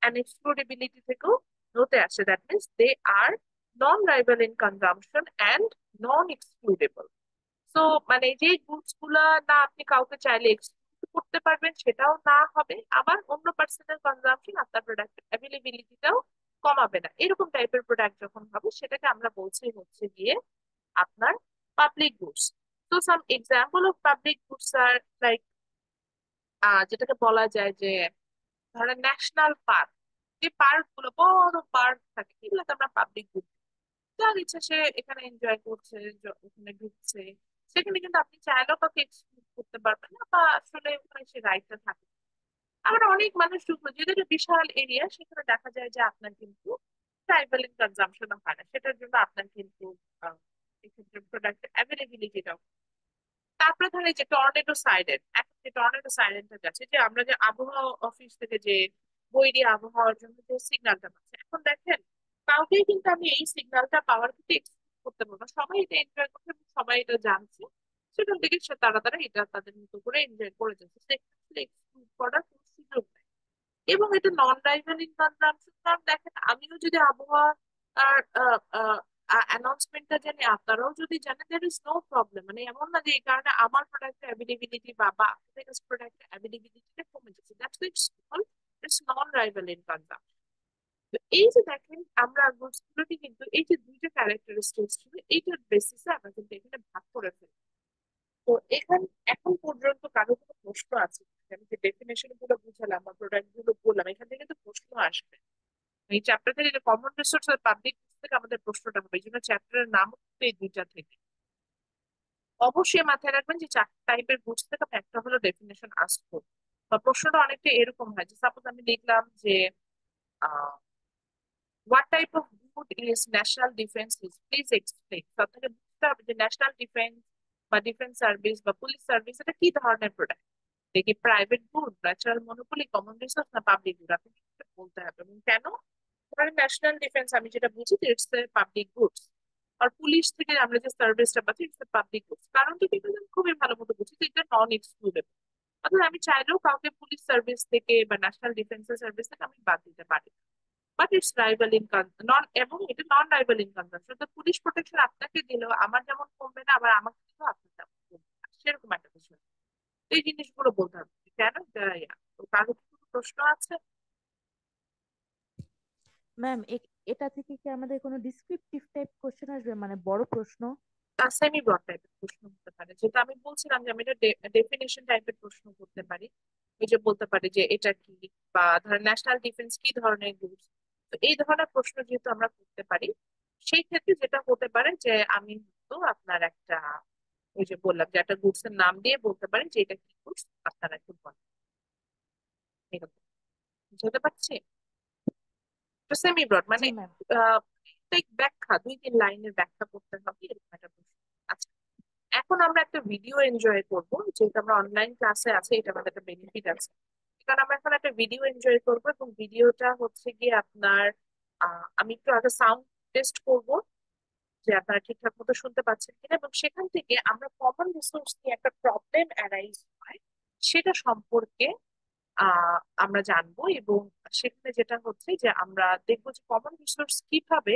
and excludability থেকেও নোতে আসছে, that means they are non-rival in consumption and non-excludable. So মানে যে গুডস গুলা না আপনি কাউকে চাইলে এক্সক্লুড করতে পারবেন সেটাও না হবে, আবার অন্য পার্সোনাল কনজাম্পশন আপনার প্রোডাক্টের অ্যাভেলেবিলিটিটাও কমাবে না, এরকম টাইপের প্রোডাক্ট যখন হবে সেটাকে আমরা বলছি হচ্ছে গিয়ে আপনার পাবলিক গুডস। তো some example of public goods are like যেটাকে বলা যায় যে ধরেন ন্যাশনাল পার্ক, যে পার্ক গুলো বড় পার্ক থাকে এগুলোকে আমরা পাবলিক গুড, যার ইচ্ছা সে এখানে এনজয় করছে, ওখানে ঢুকছে, সেখানে কিন্তু আপনি চাইলেও কাউকে এক্সক্লুড করতে পারবেন না, বা আসলে ওখানে সে রাইটটা থাকে। আবার অনেক মানুষ ঢুকলো, যেহেতু এটা বিশাল এরিয়া, সেখানে দেখা যায় যে আপনার কিন্তু ট্রাইবাল কনজাম্পশন হয় না, সেটার জন্য আপনার কিন্তু এক্ষেত্রে প্রোডাক্টের অ্যাভেলেবিলিটিটাও। তারপরে ধরেন যে টর্নেডো সাইরেন, এখন যে টর্নেডো সাইরেনটা যাচ্ছে, যে আমরা যে আবহাওয়া অফিস থেকে যে বৈরী আবহাওয়ার জন্য যে সিগন্যালটা পাচ্ছি, এখন দেখেন কাউকেই কিন্তু আমি এই সিগন্যালটা পাওয়ার কিন্তু এক্সপেক্ট করতে পারবো না, সবাই এটা এনজয় করছে এবং সবাই এটা জানছে, সেখান থেকে তারা তারা এটা তাদের মতো করে এনজয় করে যাচ্ছে, সেক্ষেত্রে এক্সক্লুড করার কোনো সুযোগ নেই। এবং এটা নন রাইভালিং কনজাম্পশন, কারণ দেখেন আমিও যদি আবহাওয়া আর অ্যানাউন্সমেন্টটা জানি, আপনারাও যদি জানেন, দ্যার ইজ নো প্রবলেম, মানে এমন না যে এই কারণে আমার প্রোডাক্টের অ্যাভেলেবিলিটি বা আপনাদের প্রোডাক্টের অ্যাভেলেবিলিটিটা কমে যাচ্ছে, that's it's small, it's non rivaling consumption. তো এই যে দেখেন আমরা গুডস গুলোকে কিন্তু এই যে দুইটা ক্যারেক্টারিস্টিক্স ছিল, এইটার বেসিসে আমরা কিন্তু এখানে ভাগ করে ফেলি। তো এখন পর্যন্ত কারো কোনো প্রশ্ন আছে? আমি যে ডেফিনেশন গুলো বুঝালাম বা প্রোডাক্ট গুলো বললাম, এখান থেকে কিন্তু প্রশ্ন আসবে। এই চ্যাপ্টার থেকে যে কমন রিসোর্স আর পাবলিক থেকে আমাদের প্রশ্নটা হবে, এই জন্য চ্যাপ্টারের নাম হচ্ছে এই দুইটা থেকে। অবশ্যই মাথায় রাখবেন যে চারটা টাইপের গুডস থেকে আমি একটা হলো ডেফিনেশন আসবো, বা প্রশ্নটা অনেকটা এরকম হয় যে সাপোজ আমি লিখলাম যে what type of good is national defense is, please explain। সব থেকে বুঝতে হবে যে ন্যাশনাল ডিফেন্স বা ডিফেন্স সার্ভিস বা পুলিশ সার্ভিস এটা কি ধরনের প্রোডাক্ট, দেখি private good, natural monopoly, common resource না পাবলিক গুড, আপনি কিন্তু বলতে হবে। এবং কেন? ধরেন ন্যাশনাল ডিফেন্স আমি যেটা বুঝি ইটস পাবলিক গুডস, আর পুলিশ থেকে আমরা যে সার্ভিসটা পাচ্ছি ইটস পাবলিক গুডস, কারণটা কিন্তু আমি খুবই ভালো মতো বুঝি যে এটা নন এক্সক্লুডেবল, অর্থাৎ আমি চাইলেও কাউকে পুলিশ সার্ভিস থেকে বা ন্যাশনাল ডিফেন্সের সার্ভিস থেকে আমি বাদ দিতে পারি, বাট ইটস রাইভাল ইন নন, এবং এটা নন রাইভাল ইন কনজাম্পশন। তো পুলিশ প্রোটেকশন আপনাকে দিলেও আমার যেমন কমবে না, আবার আমাকে দিলেও আপনার তেমন কমবে না, সেরকম একটা বিষয়। তো এই জিনিসগুলো বলতে হবে কেন এটা তো কারো কি কোনো প্রশ্ন আছে? ম্যাম এটা থেকে কি আমাদের কোনো ডিসক্রিপটিভ টাইপ কোশ্চেন আসবে, মানে বড় প্রশ্ন? সেমি ব্রড টাইপের প্রশ্ন হতে পারে, যেটা আমি বলছিলাম যে আমি এটা ডেফিনেশন টাইপের প্রশ্ন করতে পারি, ওই যে বলতে পারি যে এটা কি, বা ধরেন ন্যাশনাল ডিফেন্স কি ধরনের গুডস। তো এই ধরনের প্রশ্ন যেহেতু আমরা করতে পারি, সেই ক্ষেত্রে যেটা হতে পারে যে আমি তো আপনার একটা ওই যে বললাম যে একটা গুডস এর নাম দিয়ে বলতে পারি যে এটা কি গুডস, আপনারা একটু বলেন, এরকম বুঝতে পারছি। তো সেমি ব্রড মানে জি ম্যাম। ব্যাখ্যা, 2-3 লাইনের ব্যাখ্যা করতে হবে, এরকম একটা প্রশ্ন। আচ্ছা, এখন আমরা একটা ভিডিও এনজয় করব, যেহেতু আমরা অনলাইন ক্লাসে আছি, এটা আমাদের একটা বেনিফিট আছে, কারণ আমরা এখন একটা ভিডিও এনজয় করব, এবং ভিডিওটা হচ্ছে গিয়ে আপনার আমি একটু আগে সাউন্ড টেস্ট করব যে আপনারা ঠিকঠাক মতো শুনতে পাচ্ছেন কিনা, এবং সেখান থেকে আমরা কমন রিসোর্স নিয়ে একটা প্রবলেম অ্যারাইজ হয় সেটা সম্পর্কে আমরা জানবো, এবং সেখানে যেটা হচ্ছে যে আমরা দেখবো যে কমন রিসোর্স কিভাবে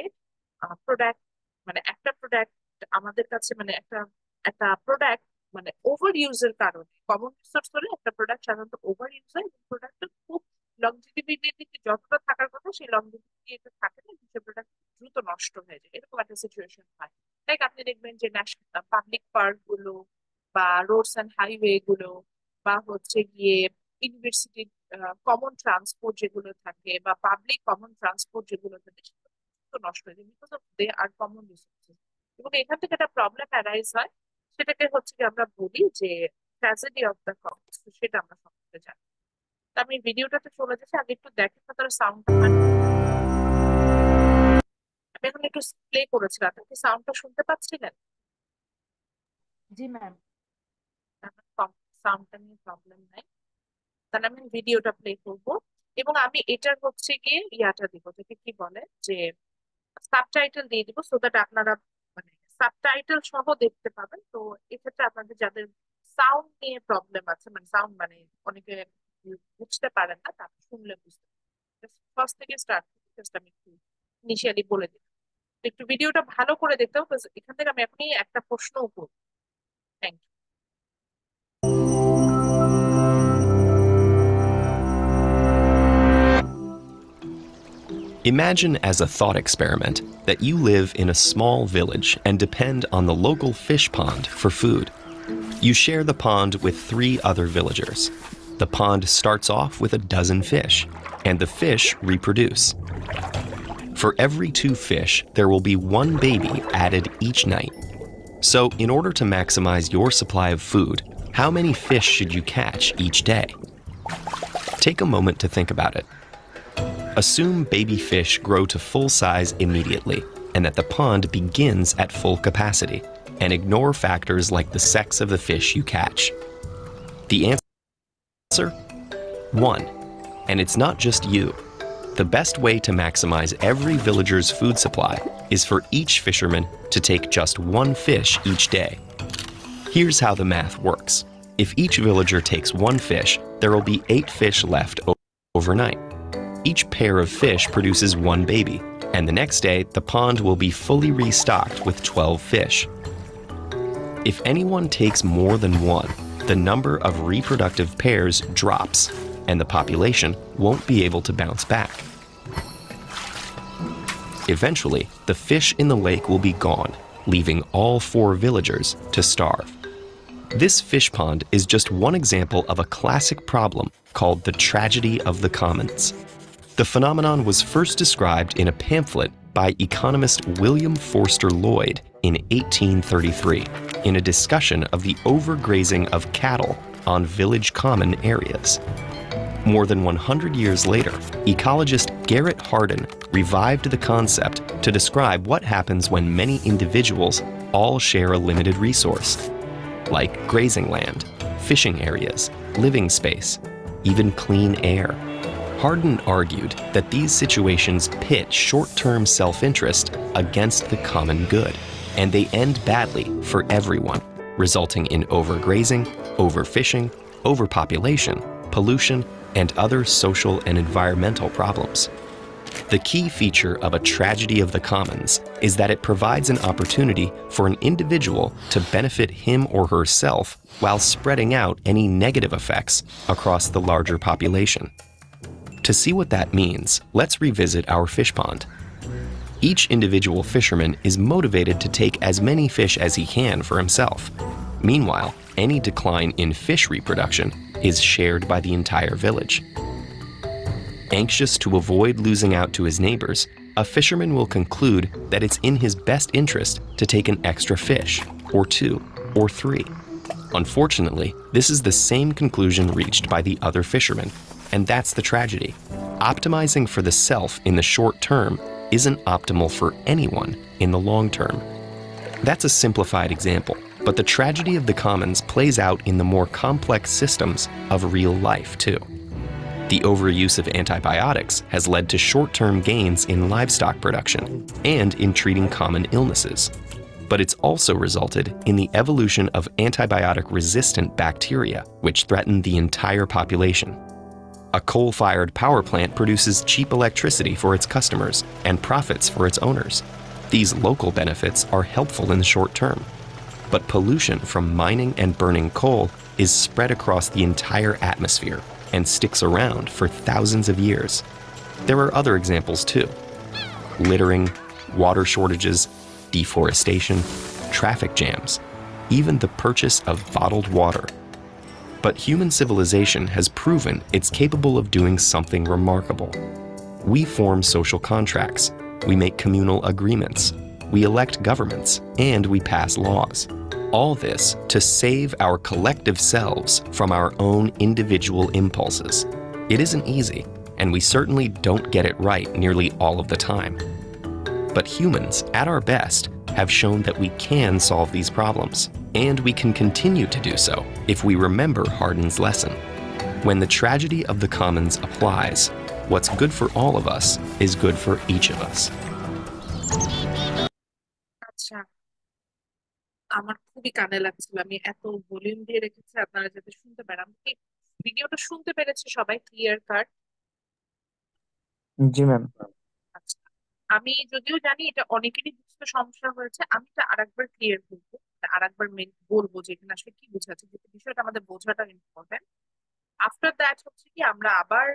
প্রোডাক্ট, মানে একটা প্রোডাক্ট আমাদের কাছে, মানে একটা একটা প্রোডাক্ট মানে ওভার ইউজের কারণে, কমন রিসোর্স হলে একটা প্রোডাক্ট সাধারণত ওভার ইউজ হয় এবং প্রোডাক্টের খুব লংজিভিটি যতটা থাকার কথা সেই লংজিভিটি এটা থাকে না, সে প্রোডাক্ট দ্রুত নষ্ট হয়ে যায়, এরকম একটা সিচুয়েশন হয়। তাই আপনি দেখবেন যে ন্যাশনাল পাবলিক পার্ক গুলো বা রোডস অ্যান্ড হাইওয়ে গুলো বা হচ্ছে গিয়ে ইউনিভার্সিটি কমন ট্রান্সপোর্ট যেগুলো থাকে বা পাবলিক কমন ট্রান্সপোর্ট যেগুলো থাকে সেগুলো তো নষ্ট হয়ে যায়, because of they are common resources. এবং এখান থেকে একটা প্রবলেম অ্যারাইজ হয়, সেটাকে হচ্ছে কি আমরা বলি যে ট্র্যাজেডি অফ দ্য কমন্স, সেটা আমরা সম্পর্কে জানি। তো আমি ভিডিওটাতে চলে যাচ্ছি, আগে একটু দেখেন তারা সাউন্ডটা, আমি এখন একটু প্লে করেছিলাম, আপনি কি সাউন্ডটা শুনতে পাচ্ছিলেন? জি ম্যাম। সাউন্ডটা নিয়ে প্রবলেম নাই, তাহলে আমি ভিডিওটা প্লে করব, এবং আমি এটার হচ্ছে গিয়ে ইয়াটা দিব, যেটা কি বলে যে সাবটাইটেল দিয়ে দিব, সো দ্যাট আপনারা মানে সাবটাইটেল সহ দেখতে পাবেন। তো এক্ষেত্রে আপনাদের যাদের সাউন্ড নিয়ে প্রবলেম আছে, মানে সাউন্ড মানে অনেকে বুঝতে পারেন না, তারা শুনলে বুঝতে ফার্স্ট থেকে স্টার্ট আমি একটু ইনিশিয়ালি বলে দিই। একটু ভিডিওটা ভালো করে দেখতে হবে, এখান থেকে আমি এখনই একটা প্রশ্ন করব। Thank you. Imagine as a thought experiment that you live in a small village and depend on the local fish pond for food. You share the pond with 3 other villagers. The pond starts off with a dozen fish, and the fish reproduce. For every 2 fish, there will be 1 baby added each night. So, in order to maximize your supply of food, how many fish should you catch each day? Take a moment to think about it. Assume baby fish grow to full size immediately and that the pond begins at full capacity, and ignore factors like the sex of the fish you catch. The answer? 1. And it's not just you. The best way to maximize every villager's food supply is for each fisherman to take just 1 fish each day. Here's how the math works. If each villager takes 1 fish, there will be 8 fish left overnight. Each pair of fish produces 1 baby, and the next day the pond will be fully restocked with 12 fish. If anyone takes more than 1, the number of reproductive pairs drops, and the population won't be able to bounce back. Eventually, the fish in the lake will be gone, leaving all 4 villagers to starve. This fish pond is just one example of a classic problem called the tragedy of the commons. The phenomenon was first described in a pamphlet by economist William Forster Lloyd in 1833 in a discussion of the overgrazing of cattle on village common areas. More than 100 years later, ecologist Garrett Hardin revived the concept to describe what happens when many individuals all share a limited resource, like grazing land, fishing areas, living space, even clean air. Hardin argued that these situations pit short-term self-interest against the common good, and they end badly for everyone, resulting in overgrazing, overfishing, overpopulation, pollution, and other social and environmental problems. The key feature of a tragedy of the commons is that it provides an opportunity for an individual to benefit him or herself while spreading out any negative effects across the larger population. To see what that means, let's revisit our fish pond. Each individual fisherman is motivated to take as many fish as he can for himself. Meanwhile, any decline in fish reproduction is shared by the entire village. Anxious to avoid losing out to his neighbors, a fisherman will conclude that it's in his best interest to take an extra fish, or 2, or 3. Unfortunately, this is the same conclusion reached by the other fishermen, and that's the tragedy. Optimizing for the self in the short term isn't optimal for anyone in the long term. That's a simplified example, but the tragedy of the commons plays out in the more complex systems of real life too. The overuse of antibiotics has led to short-term gains in livestock production and in treating common illnesses. But it's also resulted in the evolution of antibiotic-resistant bacteria, which threaten the entire population. A coal-fired power plant produces cheap electricity for its customers and profits for its owners. These local benefits are helpful in the short term. But pollution from mining and burning coal is spread across the entire atmosphere and sticks around for thousands of years. There are other examples too. Littering, water shortages, deforestation, traffic jams, even the purchase of bottled water. But human civilization has proven it's capable of doing something remarkable. We form social contracts, we make communal agreements, we elect governments, and we pass laws. All this to save our collective selves from our own individual impulses. It isn't easy, and we certainly don't get it right nearly all of the time. But humans, at our best, have shown that we can solve these problems, and we can continue to do so if we remember Hardin's lesson. When the tragedy of the commons applies, what's good for all of us is good for each of us. আচ্ছা, আমার খুবই কানে লাগছিল, আমি এত ভলিউম দিয়ে রেখেছি আপনারা যাতে শুনতে পারেন। আমি কি ভিডিওটা শুনতে পেরেছি সবাই ক্লিয়ার কাট? জি ম্যাম। আচ্ছা, আমি যদিও জানি এটা অনেকেরই বুঝতে সমস্যা হয়েছে, আমি এটা আরেকবার ক্লিয়ার করবো, আরেকবার বলবো যে এখানে আসলে কি বোঝাচ্ছে, যেহেতু বিষয়টা আমাদের বোঝাটা ইম্পর্টেন্ট। আফটার দ্যাট হচ্ছে কি আমরা আবার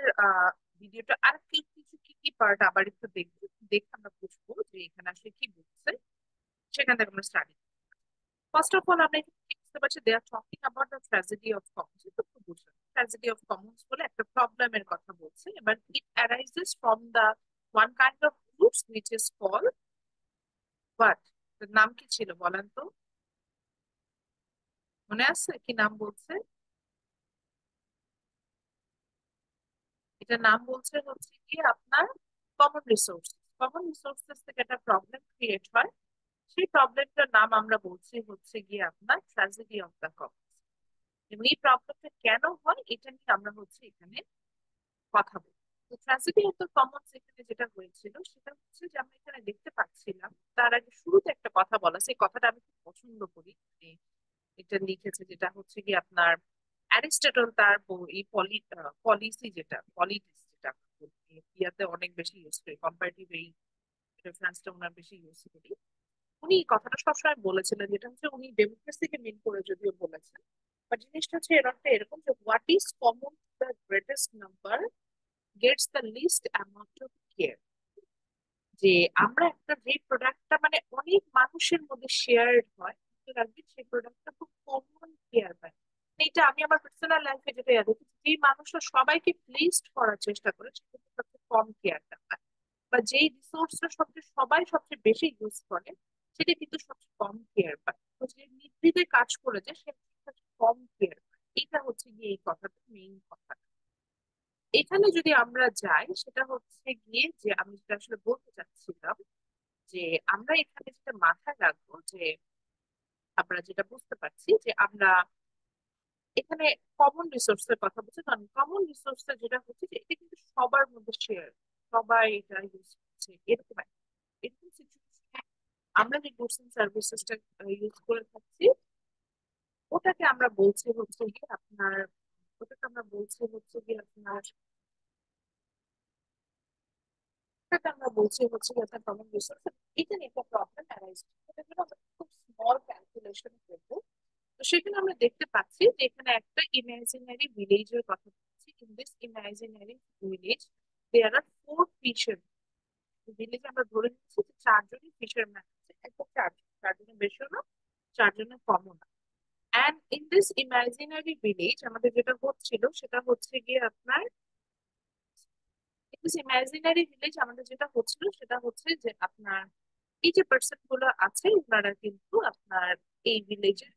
ভিডিওটা আর কিছু কি কি পার্ট আবার একটু দেখবো, দেখে আমরা বুঝবো যে এখানে আসলে কি বলছে, সেখান থেকে আমরা স্টাডি। ফার্স্ট অফ অল আমরা এখানে কি বুঝতে পারছি, they are talking about the tragedy of commons. এটা তো বুঝলাম, ট্র্যাজেডি অফ কমন্স বলে একটা প্রবলেমের কথা বলছে। এবার it arises from the one kind of groups which is called what? এটার নাম কি ছিল বলেন তো, মনে আছে কি নাম বলছে? এটা নাম বলছে হচ্ছে কি আপনার কমন রিসোর্স। কমন রিসোর্সেস থেকে একটা প্রবলেম ক্রিয়েট হয়, সেই প্রবলেমটার নাম আমরা বলছি হচ্ছে গিয়ে আপনার ট্র্যাজেডি অফ দ্য কমন্স। এবং এই প্রবলেমটা কেন হয় এটা নিয়ে আমরা হচ্ছে এখানে কথা বলবো। তো ট্র্যাজেডি অফ দ্য কমন্স এখানে যেটা হয়েছিল সেটা হচ্ছে যে আমরা এখানে দেখতে পাচ্ছিলাম, তার আগে শুরুতে একটা কথা বলা, সেই কথাটা আমি খুব পছন্দ করি। মানে এটা লিখেছে যেটা হচ্ছে কি আপনার অ্যারিস্টটল তার এই পলিসি যেটা পলিটিক্স যেটা ইয়াতে অনেক বেশি ইউজ করি, কম্পারেটিভ এই রেফারেন্সটা ওনার বেশি ইউজ করি। উনি এই কথাটা সবসময় বলেছিলেন, যেটা হচ্ছে উনি ডেমোক্রেসিকে মিন করে যদিও বলেছেন, বাট জিনিসটা হচ্ছে এরকম এরকম যে what is common the greatest number gets the least amount of care. যে আমরা একটা যে প্রোডাক্টটা মানে অনেক মানুষের মধ্যে শেয়ার হয়, রাখবেন সেই প্রোডাক্টটা খুব কমন কেয়ার পায়। মানে এটা আমি আমার পার্সোনাল লাইফে যেটা দেখেছি, যে মানুষরা সবাইকে প্লিজড করার চেষ্টা করে সেক্ষেত্রে সবচেয়ে কম কেয়ারটা পায়, বা যেই রিসোর্সটা সবচেয়ে সবাই সবচেয়ে বেশি ইউজ করে সেটা কিন্তু সবচেয়ে কম কেয়ার পায়। তো যে নির্দ্বিধায় কাজ করে যায় সে সবচেয়ে কম কেয়ার পায়। এটা হচ্ছে গিয়ে এই কথাটা মেইন কথা। এখানে যদি আমরা যাই সেটা হচ্ছে গিয়ে যে আমি যেটা আসলে বলতে চাচ্ছিলাম, যে আমরা এখানে যেটা মাথায় রাখবো যে আমরা যেটা বুঝতে পারছি যে আমরা এখানে কমন রিসোর্সের কথা বলছি, কারণ কমন রিসোর্স যেটা হচ্ছে যে এটা কিন্তু সবার মধ্যে শেয়ার, সবাই এটা ইউজ করছে, এরকম এরকম সিচুয়েশন আমরা যে গুডস এন্ড সার্ভিসেসটা ইউজ করে থাকছি ওটাকে আমরা বলছি হচ্ছে কি আপনার, ওটাকে আমরা বলছি হচ্ছে কি আপনার, ওটাকে আমরা বলছি হচ্ছে কি আপনার কমন রিসোর্স। এখানে একটা প্রবলেম অ্যারাইজ হচ্ছে, আমরা খুব স্মল ক্যালকুলেশন করবো। তো সেখানে আমরা দেখতে পাচ্ছি যে এখানে একটা ইমাজিনারি ভিলেজের কথা বলছি। In this imaginary village there are 4 fisher. ভিলেজে আমরা ধরে নিচ্ছি যে 4জনই ফিশারম্যান আছে, একদম 4জন, 4জনের বেশিও না, 4জনের কমও না। And in this imaginary village আমাদের যেটা হচ্ছিল সেটা হচ্ছে গিয়ে আপনার, ইন দিস ইমাজিনারি ভিলেজ আমাদের যেটা হচ্ছিল সেটা হচ্ছে যে আপনার এই যে পার্সন গুলো আছে ওনারা কিন্তু আপনার এই ভিলেজের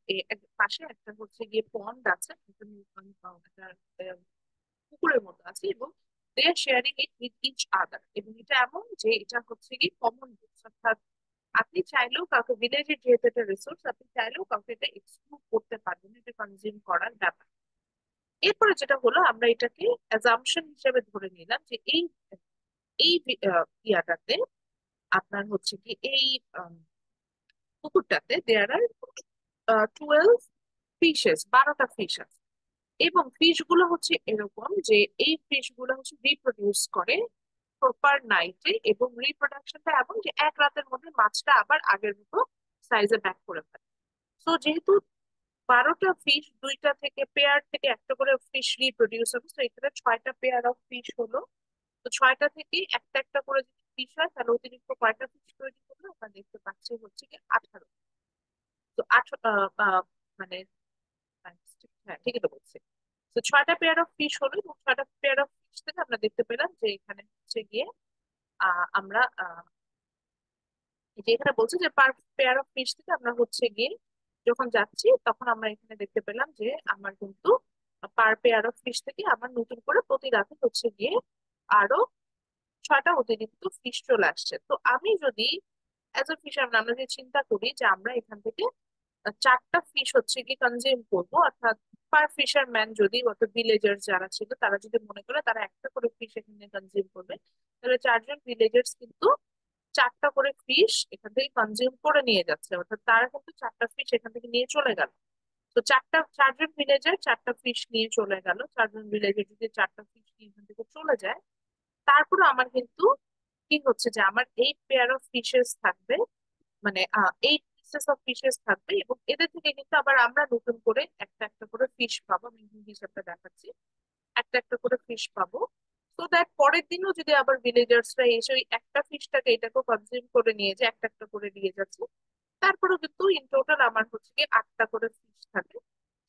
পাশে একটা হচ্ছে গিয়ে পন্ড আছে, একটা একটা, পুকুরের মতো আছে, এবং they are sharing it with each other. এবং এটা এমন যে এটা হচ্ছে কি কমন বুকস, অর্থাৎ আপনি চাইলেও কাউকে, ভিলেজের যেহেতু একটা রিসোর্স, আপনি চাইলেও কাউকে এটা এক্সক্লুড করতে পারবেন এটা কনজিউম করার ব্যাপার। এরপরে যেটা হলো আমরা এটাকে অ্যাজাম্পশন হিসেবে ধরে নিলাম যে এই এই ইয়াটাতে আপনার হচ্ছে কি এই পুকুরটাতে দেয়ার আর 12 ফিশেস, 12টা ফিশ আছে। এবং ফিশ গুলো হচ্ছে এরকম যে এই ফিশ গুলো হচ্ছে রিপ্রোডিউস করে প্রপার নাইটে, এবং রিপ্রোডাকশনটা এমন যে এক রাতের মধ্যে মাছটা আবার আগের মতো সাইজে ব্যাক করে ফেলে। তো যেহেতু 12টা ফিশ, দুইটা থেকে পেয়ার থেকে একটা করে ফিশ রিপ্রোডিউস হবে, তো এখানে 6টা পেয়ার অফ ফিশ হলো। তো 6টা থেকে একটা একটা করে যদি ফিশ হয় তাহলে অতিরিক্ত কয়টা ফিশ তৈরি করলো আমরা দেখতে পাচ্ছি হচ্ছে কি 18। তো 18 মানে হ্যাঁ ঠিকই তো বলছি। তো 6টা পেয়ার অফ ফিশ হলো, এবং 6টা পেয়ার অফ ফিশ থেকে আমরা দেখতে পেলাম যে এখানে হচ্ছে গিয়ে আমরা যে এখানে বলছে যে পার পেয়ার অফ ফিশ থেকে আমরা হচ্ছে গিয়ে যখন যাচ্ছি তখন আমরা এখানে দেখতে পেলাম যে আমার কিন্তু পার পেয়ার অফ ফিশ থেকে আমার নতুন করে প্রতি রাতে হচ্ছে গিয়ে আরো 6টা অতিরিক্ত ফিশ চলে আসছে। তো আমি যদি অ্যাজ এ ফিশারম্যান আমরা যদি চিন্তা করি যে আমরা এখান থেকে 4টা ফিশ হচ্ছে কি কনজিউম করবো, অর্থাৎ পার ফিশারম্যান যদি, অর্থাৎ ভিলেজার যারা ছিল তারা যদি মনে করে তারা একটা করে ফিশ এখানে কনজিউম করবে, তাহলে 4জন ভিলেজার্স কিন্তু 4টা করে ফিশ এখান থেকে কনজিউম করে নিয়ে যাচ্ছে, অর্থাৎ তারা কিন্তু 4টা ফিশ এখান থেকে নিয়ে চলে গেল। তো 4জন ভিলেজার 4টা ফিশ নিয়ে চলে গেল, 4জন ভিলেজার যদি 4টা ফিশ নিয়ে এখান থেকে চলে যায়, তারপরে আমার কিন্তু কি হচ্ছে যে আমার 8 পেয়ার অফ ফিশেস থাকবে, মানে 8 পিসেস অফ ফিশেস থাকবে, এবং এদের থেকে কিন্তু আবার আমরা নতুন করে একটা একটা করে ফিশ পাবো। আমি হিসাবটা দেখাচ্ছি, একটা একটা করে ফিশ পাবো। তো দ্যাট পরের দিনও যদি আবার ভিলেজার্সরা এসে ওই একটা ফিশটাকে এটাকেও কনজিউম করে নিয়ে যায়, একটা একটা করে দিয়ে যাচ্ছে, তারপরেও কিন্তু ইন টোটাল আমার হচ্ছে কি 8টা করে ফিশ থাকে।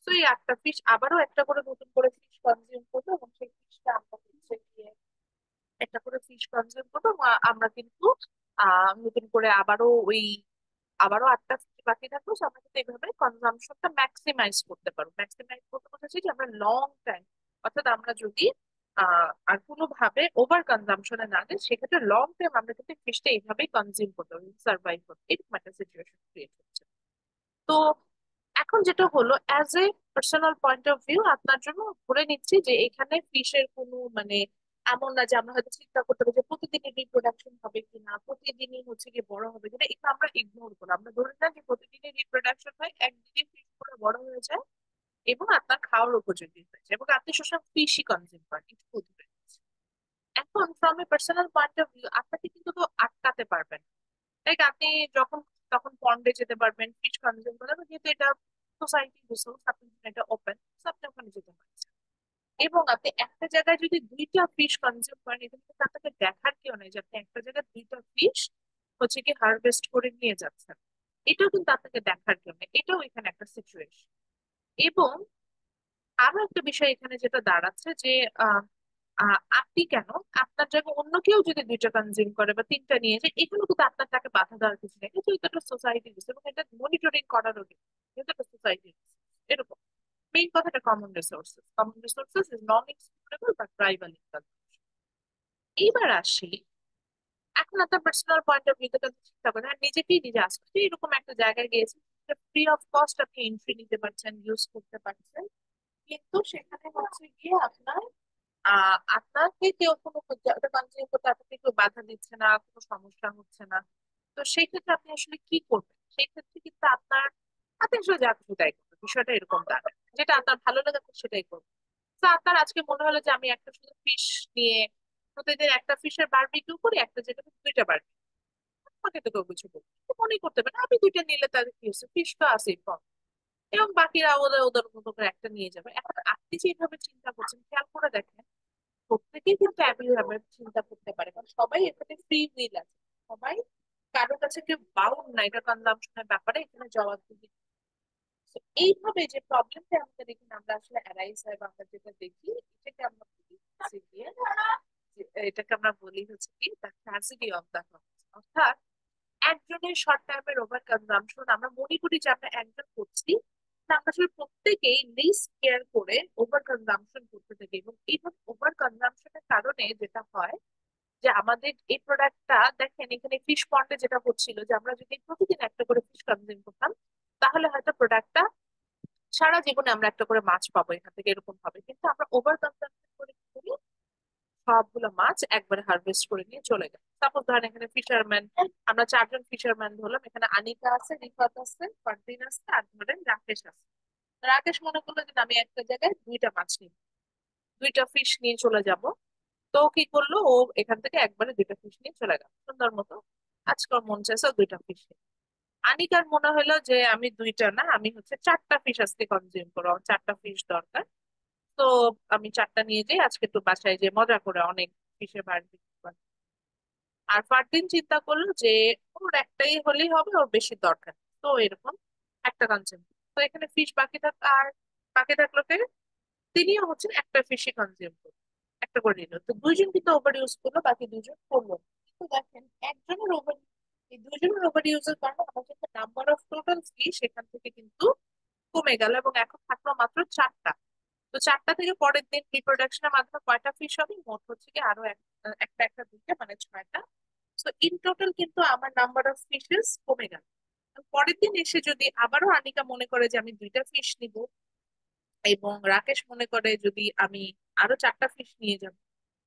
তো এই 8টা ফিশ আবারও একটা করে নতুন করে ফিশ কনজিউম করবো, এবং সেই ফিশটা আমরা হচ্ছে গিয়ে একটা করে ফিশ কনজিউম করবো, এবং আমরা কিন্তু নতুন করে আবারও 8টা ফিশ বাকি থাকলো। So আমরা কিন্তু এইভাবে কনজাম্পশনটা ম্যাক্সিমাইজ করতে পারবো। ম্যাক্সিমাইজ করতে বোঝাচ্ছি যে আমরা লং টাইম, অর্থাৎ আমরা যদি আর কোনোভাবে ওভার কনজাম্পশনে না যাই, সেক্ষেত্রে লং টাইম আমরা কিন্তু ফিশটা এইভাবেই কনজিউম করতে পারবো, সার্ভাইভ করতে, এরকম একটা সিচুয়েশন ক্রিয়েট হচ্ছে। তো এখন যেটা হলো, as a personal point of view আপনার জন্য ধরে নিচ্ছি যে এখানে ফিশের কোনো মানে এমন না যে আমরা হয়তো চিন্তা করতে পারি যে প্রতিদিনই রিপ্রোডাকশন হবে কিনা, প্রতিদিনই হচ্ছে কি বড় হবে কিনা, এটা আমরা ইগনোর করি। আমরা ধরে না যে প্রতিদিনই রিপ্রোডাকশন হয়, একদিনে ফিশ করে বড় হয়ে যায় এবং আপনার খাওয়ার উপযোগী হয়ে যায়, এবং আপনি সবসময় ফিশই কনজিউম করেন, একটু ধরে নিচ্ছি। এখন from a personal point of view আপনাকে কিন্তু তো আটকাতে পারবেন, লাইক আপনি যখন তখন পন্ডে যেতে পারবেন ফিশ কনজিউম করতে, যেহেতু এটা সোসাইটি রিসোর্স, আপনি এটা ওপেন, আপনি ওখানে যেতে পারছেন। এবং আপনি একটা জায়গায় যদি 2টা ফিশ কনজিউম করেন, এখানে কিন্তু আপনাকে দেখার কেউ নেই যে আপনি একটা জায়গায় 2টা ফিশ হচ্ছে কি হারভেস্ট করে নিয়ে যাচ্ছেন, এটাও কিন্তু আপনাকে দেখার কেউ নেই, এটাও এখানে একটা সিচুয়েশন। এবং আরো একটা বিষয় এখানে যেটা দাঁড়াচ্ছে যে আহ আপনি কেন, আপনার জায়গায় অন্য কেউ যদি 2টা কনজিউম করে বা 3টা নিয়ে যায়, এগুলো কিন্তু আপনার তাকে বাধা দেওয়ার কিছু নেই, যেহেতু এটা একটা সোসাইটি এবং এটা মনিটরিং করারও নেই, যেহেতু একটা সোসাইটি এরকম। মেইন কথাটা common resources is non explorable but tribal in. এইবার আসি, এখন আপনার পার্সোনাল পয়েন্ট অফ ভিউ থেকে চিন্তা করেন আর নিজেকেই নিজে আসবে যে এরকম একটা জায়গায় গিয়েছেন, ফ্রি অফ কস্ট আপনি এন্ট্রি নিতে পারছেন, ইউজ করতে পারছেন, কিন্তু সেখানে হচ্ছে গিয়ে আপনাকে কেউ কোনো কন্টিনিউ করতে আপনাকে কেউ বাধা দিচ্ছে না, কোনো সমস্যা হচ্ছে না। তো সেই ক্ষেত্রে আপনি আসলে কি করবেন? সেই ক্ষেত্রে কিন্তু আপনি আসলে যা খুশি তাই করবেন, বিষয়টা এরকম দাঁড়ায়, যেটা আপনার ভালো লাগে আপনি সেটাই করবেন। তো আপনার আজকে মনে হলো যে আমি একটা শুধু ফিশ নিয়ে প্রতিদিন একটা ফিশের বারবিকিউ করি, একটা জায়গায় 2টা বারবিকিউ, আমাকে তো কেউ কিছু বলবে না। তো মনে করতে পারেন আমি 2টা নিলে তাদের কি হচ্ছে, ফিশ তো আছেই কম, এবং বাকিরা ওদের ওদের মতো করে একটা নিয়ে যাবে। এখন আপনি যেভাবে চিন্তা করছেন খেয়াল করে দেখেন, প্রত্যেকেই কিন্তু একই ভাবে চিন্তা করতে পারে, কারণ সবাই এখানে ফ্রি উইল আছে, সবাই কারো কাছে কেউ বাউন্ড না এটা কনজাম্পশনের ব্যাপারে এখানে জবাবদিহি। তো এইভাবে যে প্রবলেমটা আমাদের এখানে আমরা আসলে অ্যারাইজ হয় বা আমরা যেটা দেখি, এটাকে আমরা বলি হচ্ছে গিয়ে এটাকে আমরা বলি হচ্ছে কি the tragedy of the Commons. অর্থাৎ একজনের শর্ট টাইমের ওভার কনজাম্পশন, আমরা মনে করি যে আমরা একজন করছি, তা আমরা আসলে প্রত্যেকেই লিস্ট কেয়ার করে ওভার কনজাম্পশন করতে থাকি, এবং এইভাবে ওভার কনজাম্পশনের কারণে যেটা হয় যে আমাদের এই প্রোডাক্টটা দেখেন এখানে ফিশ পন্ডে যেটা হচ্ছিল যে আমরা যদি প্রতিদিন একটা করে ফিশ কনজিউম করতাম, তাহলে হয়তো প্রোডাক্টটা সারা জীবনে আমরা একটা করে মাছ পাবো এখান থেকে, এরকম হবে। কিন্তু আমরা ওভার কনজাম্পশন করে কি করি, সবগুলো মাছ একবারে হারভেস্ট করে নিয়ে চলে গেল। সাপোজ ধরেন এখানে ফিশারম্যান, আমরা 4জন ফিশারম্যান ধরলাম, এখানে আনিকা আছে, রিফাত আছে, ফারদিন আছে, আর ধরেন রাকেশ আছে। রাকেশ মনে করলো যে আমি একটা জায়গায় 2টা মাছ নিব, 2টা ফিশ নিয়ে চলে যাব। তো ও কি করলো, ও এখান থেকে একবারে 2টা ফিশ নিয়ে চলে গেল সুন্দর মতো, আজকে ওর মন চাইছে ও 2টা ফিশ। আনিকার মনে হলো যে আমি 2টা না, আমি হচ্ছে 4টা ফিশ আজকে কনজিউম করবো, আমার 4টা ফিশ দরকার। তো আমি 4টা নিয়ে যাই, আজকে তো বাসায় যে মজা করে অনেক ফিশে বাড়বে। আর ফারদিন চিন্তা করলো যে ওর একটাই হলেই হবে, ওর বেশি দরকার নেই। তো এরকম একটা কনজিউম, তো এখানে ফিশ বাকি থাকলো কে, তিনিও হচ্ছেন একটা ফিশই কনজিউম করলো, একটা করে নিল। তো 2জন কিন্তু ওভার ইউজ করলো, বাকি 2জন করলো না। কিন্তু দেখেন এই 2জনের ওভার ইউজের কারণে আমাদের নাম্বার অফ টোটাল ফিশ সেখান থেকে কিন্তু কমে গেল, এবং এখন থাকলো মাত্র 4টা। তো 4টা থেকে পরের দিন রিপ্রোডাকশনের মাধ্যমে কয়টা ফিশ হবে, মোট হচ্ছে কি আরো একটা একটা 2টা, মানে 6টা। তো ইন টোটাল কিন্তু আমার নাম্বার অফ ফিশেস কমে গেল। পরের দিন এসে যদি আবারও আনিকা মনে করে যে আমি 2টা ফিশ নিব, এবং রাকেশ মনে করে যদি আমি আরো 4টা ফিশ নিয়ে যাব,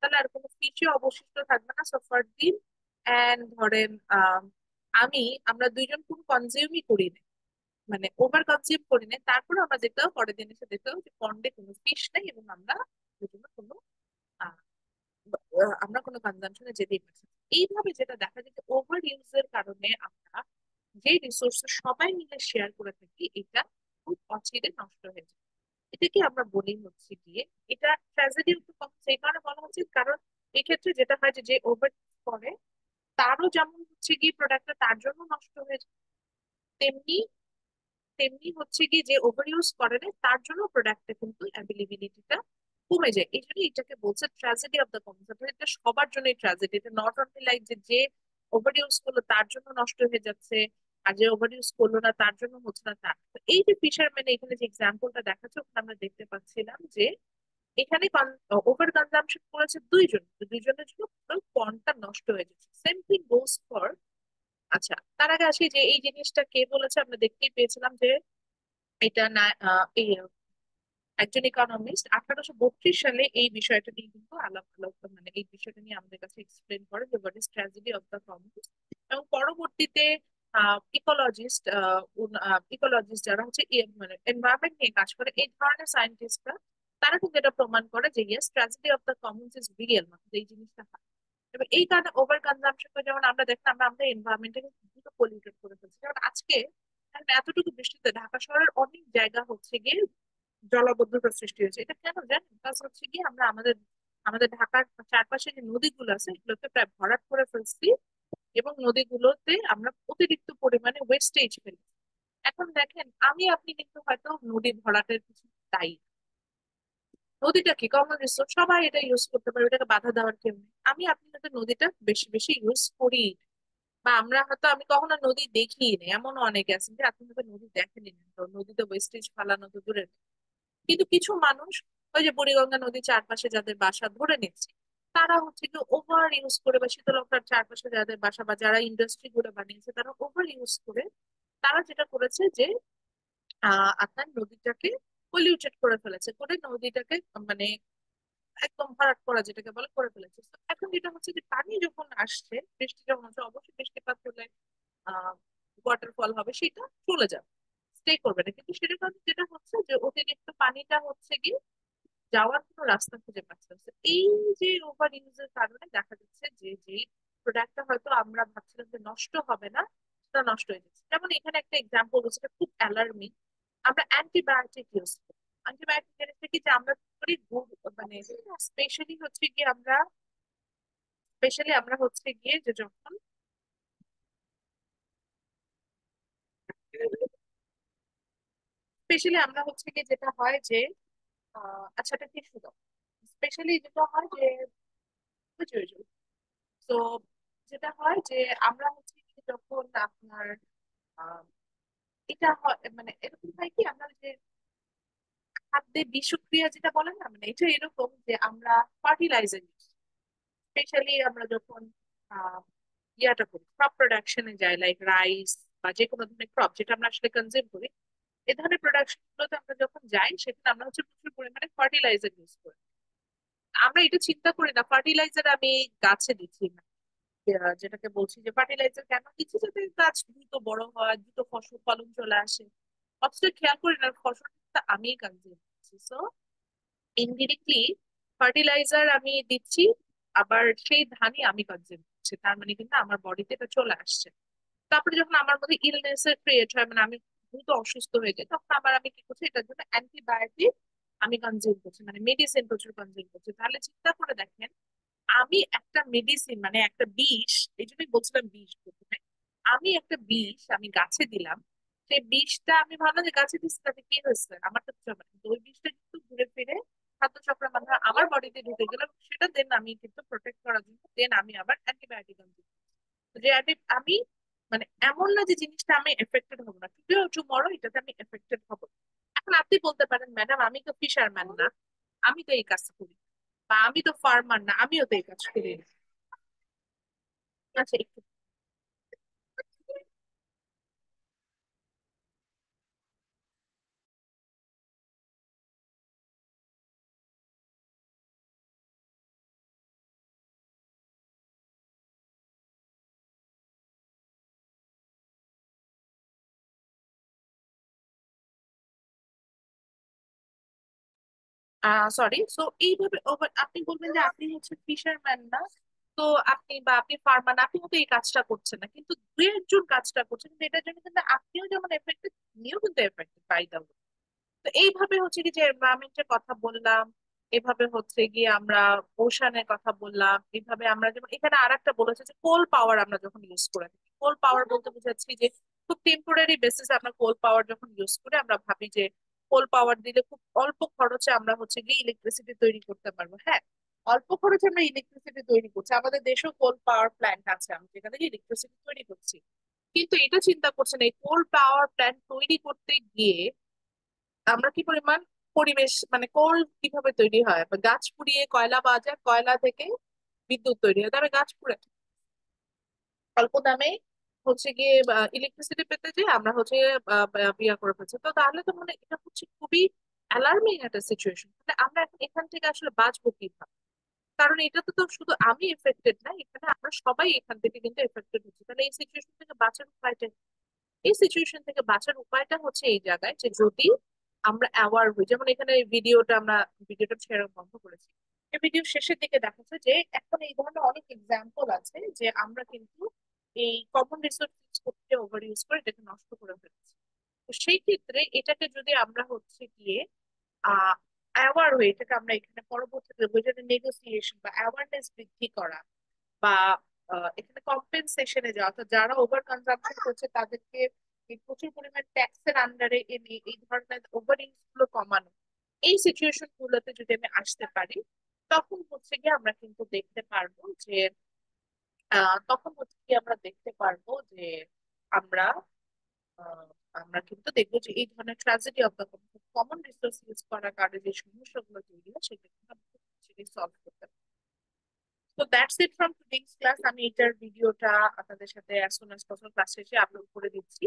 তাহলে আর কোনো ফিশই অবশিষ্ট থাকবে না। সো ফারদিন অ্যান্ড ধরেন আমরা দুইজন কোনো কনজিউমই করি না, মানে ওভার কনজিউম করি না, তারপরে আমরা দেখলাম পরের দিন এসে দেখলাম যে পন্ডে কোনো ফিশ নেই এবং আমরা দুজনে কোনো আহ, আমরা কোনো কনজাম্পশনে যেতেই পারছি না। এইভাবে যেটা দেখা যায় যে ওভার ইউজের কারণে আমরা যে রিসোর্স সবাই মিলে শেয়ার করে থাকি এটা খুব অচিরে নষ্ট হয়ে যায়। এটাকে আমরা বলি হচ্ছে গিয়ে এটা ট্র্যাজেডি অফ দ্য কমন্স, এই কারণে বলা হচ্ছে কারণ এক্ষেত্রে যেটা হয় যে যে ওভার করে তারও যেমন হচ্ছে গিয়ে প্রোডাক্টটা তার জন্য নষ্ট হয়ে যায়, তেমনি তেমনি হচ্ছে কি যে ওভার ইউজ করে না তার জন্য প্রোডাক্টটা কিন্তু অ্যাভেলেবিলিটিটা কমে যায়। এই জন্য এটাকে বলছে ট্র্যাজেডি অফ দ্য কমন্স। এটা সবার জন্যই ট্র্যাজেডি, এটা নট অনলি লাইক যে যে ওভার ইউজ করলো তার জন্য নষ্ট হয়ে যাচ্ছে আর যে ওভার ইউজ করলো না তার জন্য হচ্ছে না তা না। তো এই যে ফিশারম্যান এখানে যে এক্সাম্পলটা দেখাচ্ছে ওখানে আমরা দেখতে পাচ্ছিলাম যে এখানে ওভার কনজাম্পশন করেছে দুইজন, তো দুইজনের জন্য পুরো পন্ডটা নষ্ট হয়ে যাচ্ছে। সেম থিং গোস ফর, আচ্ছা তার আগে আসি যে এই জিনিসটা কে বলেছে, আমরা দেখতেই পেয়েছিলাম যে এটা না একজন ইকোনমিস্ট 1832 সালে এই বিষয়টা নিয়ে কিন্তু আলাপ মানে এই বিষয়টা নিয়ে আমাদের কাছে এক্সপ্লেন করে যে what is tragedy of the Commons. এবং পরবর্তীতে ইকোলজিস্ট ইকোলজিস্ট যারা হচ্ছে মানে এনভায়রনমেন্ট নিয়ে কাজ করে এই ধরনের সায়েন্টিস্টরা তারা কিন্তু এটা প্রমাণ করে যে yes tragedy of the Commons is real, মানে এই জিনিসটা হয়। এবার এই কারণে ওভার কনজাম্পশন যেমন আমরা দেখলাম আমরা আমাদের এনভায়রনমেন্টকে দ্রুত পলিউটেড করে ফেলছি। যেমন আজকে এতটুকু বৃষ্টিতে ঢাকা শহরের অনেক জায়গা হচ্ছে গিয়ে জলাবদ্ধতার সৃষ্টি হয়েছে। এটা কেন জানেন? কাজ হচ্ছে কি আমরা আমাদের আমাদের ঢাকার চারপাশে যে নদীগুলো আছে এগুলোকে প্রায় ভরাট করে ফেলছি এবং নদীগুলোতে আমরা অতিরিক্ত পরিমাণে ওয়েস্টেজ ফেলি। এখন দেখেন আমি আপনি কিন্তু হয়তো নদী ভরাটের কিছু দায়ী না। নদীটা কি কমন রিসোর্স, সবাই এটা ইউজ করতে পারে, এটাকে বাধা দেওয়ার কেউ নেই। আমি আপনি হয়তো নদীটা বেশি বেশি ইউজ করি বা আমরা হয়তো আমি কখনো নদী দেখিই না, এমনও অনেকে আছেন যে আপনি হয়তো নদী দেখেনি না, তো নদীতে ওয়েস্টেজ ফেলানো তো দূরের কথা। কিন্তু কিছু মানুষ ওই যে বুড়িগঙ্গা নদীর চারপাশে যাদের বাসা ধরে নিচ্ছে তারা হচ্ছে কি ওভার ইউজ করে, বা শীতলক্ষার চারপাশে যাদের বাসা বা যারা ইন্ডাস্ট্রি গুলো বানিয়েছে তারা ওভার ইউজ করে তারা যেটা করেছে যে আপনার নদীটাকে পলিউটেড করে ফেলেছে, করে নদীটাকে মানে একদম ভরাট করা যেটাকে বলে করে ফেলেছে। তো এখন যেটা হচ্ছে যে পানি যখন আসছে, বৃষ্টি যখন হচ্ছে অবশ্যই বৃষ্টিপাত হলে আহ ওয়াটারফল হবে সেটা চলে যাবে, স্টে করবে না। কিন্তু সেটার কারণে যেটা হচ্ছে যে অতিরিক্ত পানিটা হচ্ছে কি যাওয়ার কোনো রাস্তা খুঁজে পাচ্ছে না। তো এই যে ওভার ইউজের কারণে দেখা যাচ্ছে যে যে প্রোডাক্টটা হয়তো আমরা ভাবছিলাম যে নষ্ট হবে না সেটা নষ্ট হয়ে যাচ্ছে। যেমন এখানে একটা এক্সাম্পল হচ্ছে এটা খুব অ্যালার্মিং, আমরা অ্যান্টিবায়োটিক ইউজ করি। অ্যান্টিবায়োটিক জিনিসটা কি যে আমরা কি করি মানে স্পেশালি হচ্ছে কি আমরা হচ্ছে গিয়ে যে যখন স্পেশালি আমরা হচ্ছে গিয়ে যেটা হয় যে আচ্ছা এটা টিস্যু দাও, স্পেশালি যেটা হয় যে তো যেটা হয় যে আমরা হচ্ছে কি যখন আপনার আহ, এটা হয় মানে এরকম হয় কি আমরা যে খাদ্যে বিষক্রিয়া যেটা বলে না, মানে এটা এরকম যে আমরা ফার্টিলাইজার স্পেশালি আমরা যখন আহ ইয়াটা করি ক্রপ প্রোডাকশনে যাই লাইক রাইস বা যে কোনো ধরনের ক্রপ যেটা আমরা আসলে কনজিউম করি, এ ধরনের প্রোডাকশন গুলোতে আমরা যখন যাই সেখানে আমরা হচ্ছে প্রচুর পরিমাণে ফার্টিলাইজার ইউজ করি। আমরা এটা চিন্তা করি না ফার্টিলাইজার আমি গাছে দিচ্ছি না, যেটাকে বলছি যে ফার্টিলাইজার কেন দিচ্ছি যাতে গাছ দ্রুত বড় হয়, দ্রুত ফসল ফলন চলে আসে। অথচ খেয়াল করি না ফসলটা আমি কনজিউম করছি। সো ইনডিরেক্টলি ফার্টিলাইজার আমি দিচ্ছি, আবার সেই ধানই আমি কনজিউম করছি, তার মানে কিন্তু আমার বডিতে এটা চলে আসছে। তারপরে যখন আমার মধ্যে ইলনেস এর ক্রিয়েট হয়, মানে আমি দ্রুত অসুস্থ হয়ে যাই, তখন আবার আমি কি করছি এটার জন্য অ্যান্টিবায়োটিক আমি কনজিউম করছি, মানে মেডিসিন প্রচুর কনজিউম করছি। তাহলে চিন্তা করে দেখেন আমি একটা মেডিসিন মানে একটা বিষ, এই জন্যই বলছিলাম বিষ প্রথমে, আমি একটা বিষ আমি গাছে দিলাম, সেই বিষটা আমি ভাবলাম যে গাছে দিচ্ছি তাতে কি হয়েছে আমার তো কিছু হবে না। কিন্তু ওই বিষটা কিন্তু ঘুরে ফিরে খাদ্য চক্রের মাধ্যমে আমার বডিতে ঢুকে গেল, সেটা দেন আমি কিন্তু প্রোটেক্ট করার জন্য দেন আমি আবার অ্যান্টিবায়োটিক যে আমি মানে এমন না যে জিনিসটা আমি এফেক্টেড হবো না, টুমরো এটাতে আমি এফেক্টেড হবো। এখন আপনি বলতে পারেন ম্যাডাম আমি তো ফিশারম্যান না, আমি তো এই কাজ করি, বা আমি তো ফার্মার না, আমিও তো এই কাজ করি না। আচ্ছা একটু সরি, সো এইভাবে আপনি বলবেন যে আপনি হচ্ছে ফিশারম্যান না, তো আপনি বা আপনি ফার্মার না, আপনি হয়তো এই কাজটা করছেন না, কিন্তু দু একজন কাজটা করছেন, কিন্তু এটার জন্য কিন্তু আপনিও যেমন এফেক্টেড, তিনিও কিন্তু এফেক্টেড বাই দ্য। তো এইভাবে হচ্ছে কি যে এনভায়রনমেন্টের কথা বললাম, এভাবে হচ্ছে গিয়ে আমরা ওশানের কথা বললাম, এইভাবে আমরা যেমন এখানে আর একটা বলেছে যে কোল পাওয়ার আমরা যখন ইউজ করে থাকি, কোল পাওয়ার বলতে বুঝাচ্ছি যে খুব টেম্পোরারি বেসিসে আমরা কোল পাওয়ার যখন ইউজ করি, আমরা ভাবি যে কোল পাওয়ার দিলে খুব অল্প খরচে আমরা হচ্ছে গিয়ে ইলেকট্রিসিটি তৈরি করতে পারবো। হ্যাঁ, অল্প খরচে আমরা ইলেকট্রিসিটি তৈরি করছি, আমাদের দেশেও কোল পাওয়ার প্ল্যান্ট আছে, আমরা যেখান থেকে ইলেকট্রিসিটি তৈরি করছি। কিন্তু এটা চিন্তা করছেন এই কোল পাওয়ার প্ল্যান্ট তৈরি করতে গিয়ে আমরা কি পরিমাণ পরিবেশ, মানে কোল কিভাবে তৈরি হয়, বা গাছ পুড়িয়ে কয়লা পাওয়া যায়, কয়লা থেকে বিদ্যুৎ তৈরি হয়, তবে গাছ পুড়ে অল্প দামে হচ্ছে গিয়ে ইলেকট্রিসিটি পেতে যে আমরা হচ্ছে বিয়া করে ফেলছি। তো তাহলে তো মানে এটা হচ্ছে খুবই অ্যালার্মিং একটা সিচুয়েশন। তাহলে আমরা এখন এখান থেকে আসলে বাঁচবো কিভাবে? কারণ এটাতে তো শুধু আমি এফেক্টেড না, এখানে আমরা সবাই এখান থেকে কিন্তু এফেক্টেড হচ্ছে। তাহলে এই সিচুয়েশন থেকে বাঁচার উপায়টা কি? এই সিচুয়েশন থেকে বাঁচার উপায়টা হচ্ছে এই জায়গায় যে যদি আমরা অ্যাওয়ার হই, যেমন এখানে এই ভিডিওটা ছেড়ে বন্ধ করেছি, এই ভিডিও শেষের দিকে দেখাচ্ছে যে এখন এই ধরনের অনেক এক্সাম্পল আছে যে আমরা কিন্তু এই কমন রিসোর্স ইউজ করতে ওভার ইউজ করে এটাকে নষ্ট করে ফেলছি। তো সেই ক্ষেত্রে এটাকে যদি আমরা হচ্ছে গিয়ে অ্যাওয়ার হই, এটাকে আমরা এখানে পরবর্তীতে যেটা নেগোসিয়েশন বা অ্যাওয়ারনেস বৃদ্ধি করা, বা এখানে কম্পেনসেশনে যাওয়া, অর্থাৎ যারা ওভার কনজাম্পশন করছে তাদেরকে এই প্রচুর পরিমাণ ট্যাক্সের আন্ডারে এনে এই ধরনের ওভার ইউজ গুলো কমানো, এই সিচুয়েশন গুলোতে যদি আমি আসতে পারি, তখন হচ্ছে গিয়ে আমরা কিন্তু দেখতে পারবো যে তখন হচ্ছে কি আমরা দেখতে পারবো যে আমরা আহ, আমরা কিন্তু দেখবো যে এই ধরনের tragedy of the common resource use করার কারণে যে সমস্যাগুলো তৈরি হয় সেটা কিন্তু আমরা সলভ করতে পারি। তো that's it from today's class. আমি এটার ভিডিওটা আপনাদের সাথে as soon as possible class শেষে আপলোড করে দিচ্ছি।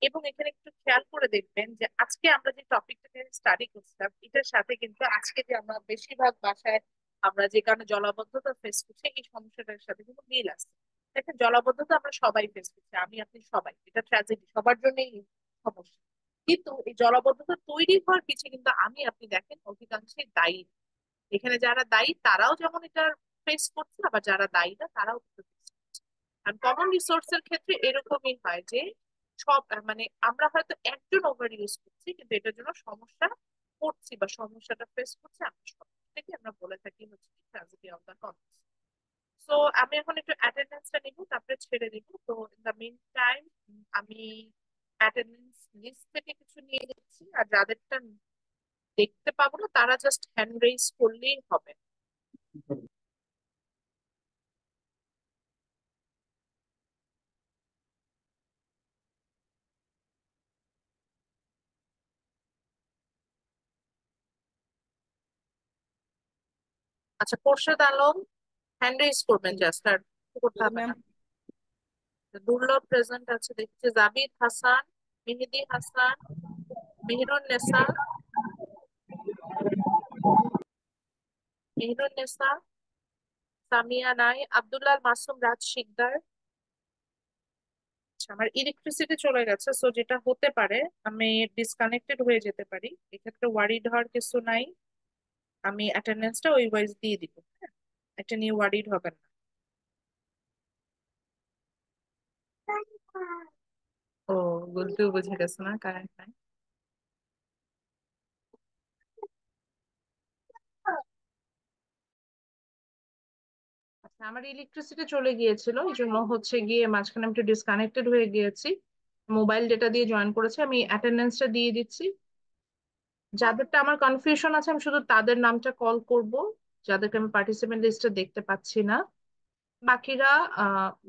এবং এখানে একটু খেয়াল করে দেখবেন যে আজকে আমরা যে টপিকটা স্টাডি করছিলাম এটার সাথে কিন্তু আজকে যে আমরা বেশিরভাগ বাসায় আমরা যে কারণে জলাবদ্ধতা ফেস করছি, এই সমস্যাটার সাথে কিন্তু মিল আছে। দেখেন, জলাবদ্ধতা আমরা সবাই ফেস করছি, আমি আপনি সবাই, এটা ট্র্যাজেডি, সবার জন্যই সমস্যা। কিন্তু এই জলাবদ্ধতা তৈরি হওয়ার পিছনে কিন্তু আমি আপনি দেখেন অধিকাংশই দায়ী। এখানে যারা দায়ী তারাও যেমন এটা ফেস করছে, আবার যারা দায়ী না তারাও কিন্তু face করছে। আর কমন রিসোর্সের ক্ষেত্রে এরকমই হয় যে সব মানে আমরা হয়তো একজন ওভার ইউজ করছি, কিন্তু এটার জন্য সমস্যা পড়ছি বা সমস্যাটা ফেস করছে আমরা সব থেকে, আমরা বলে থাকি হচ্ছে tragedy of the common. So আমি এখন একটু অ্যাটেন্ডেন্সটা নিব, তারপরে ছেড়ে দিব। তো ইন দ্য মিন টাইম আমি অ্যাটেন্ডেন্স লিস্ট থেকে কিছু নিয়ে নিচ্ছি, আর যাদেরটা দেখতে পাবো না তারা জাস্ট হ্যান্ড রেইজ করলেই হবে। আচ্ছা, খোরশেদ আলম হ্যান্ড রেইজ করবেন জাস্ট, আর কিছু করতে হবে না। দুর্লভ প্রেজেন্ট আছে দেখছি, জাবিদ হাসান, মেহেদি হাসান, মেহেরুন নেসা, মেহেরুন নেসা, সামিয়া নাই, আব্দুল্লাহ মাসুম রাজ শিকদার। আচ্ছা, আমার ইলেকট্রিসিটি চলে গেছে, সো যেটা হতে পারে আমি ডিসকানেক্টেড হয়ে যেতে পারি, এক্ষেত্রে ওয়ারিড হওয়ার কিছু নাই। আমি অ্যাটেন্ডেন্সটা ওই ওয়াইজ দিয়ে দিব, হ্যাঁ, এটা নিয়ে ওয়ারিড হবেন না। ও, গুলটু বুঝে গেছে না কারেন্ট নাই। আচ্ছা, আমার ইলেকট্রিসিটি চলে গিয়েছিল, এই জন্য হচ্ছে গিয়ে মাঝখানে আমি একটু ডিসকানেক্টেড হয়ে গিয়েছি, মোবাইল ডেটা দিয়ে জয়েন করেছি। আমি অ্যাটেন্ডেন্সটা দিয়ে দিচ্ছি। যাদেরটা আমার কনফিউশন আছে আমি শুধু তাদের নামটা কল করব, যাদেরকে আমি পার্টিসিপেন্ট লিস্টে দেখতে পাচ্ছি না। বাকিরা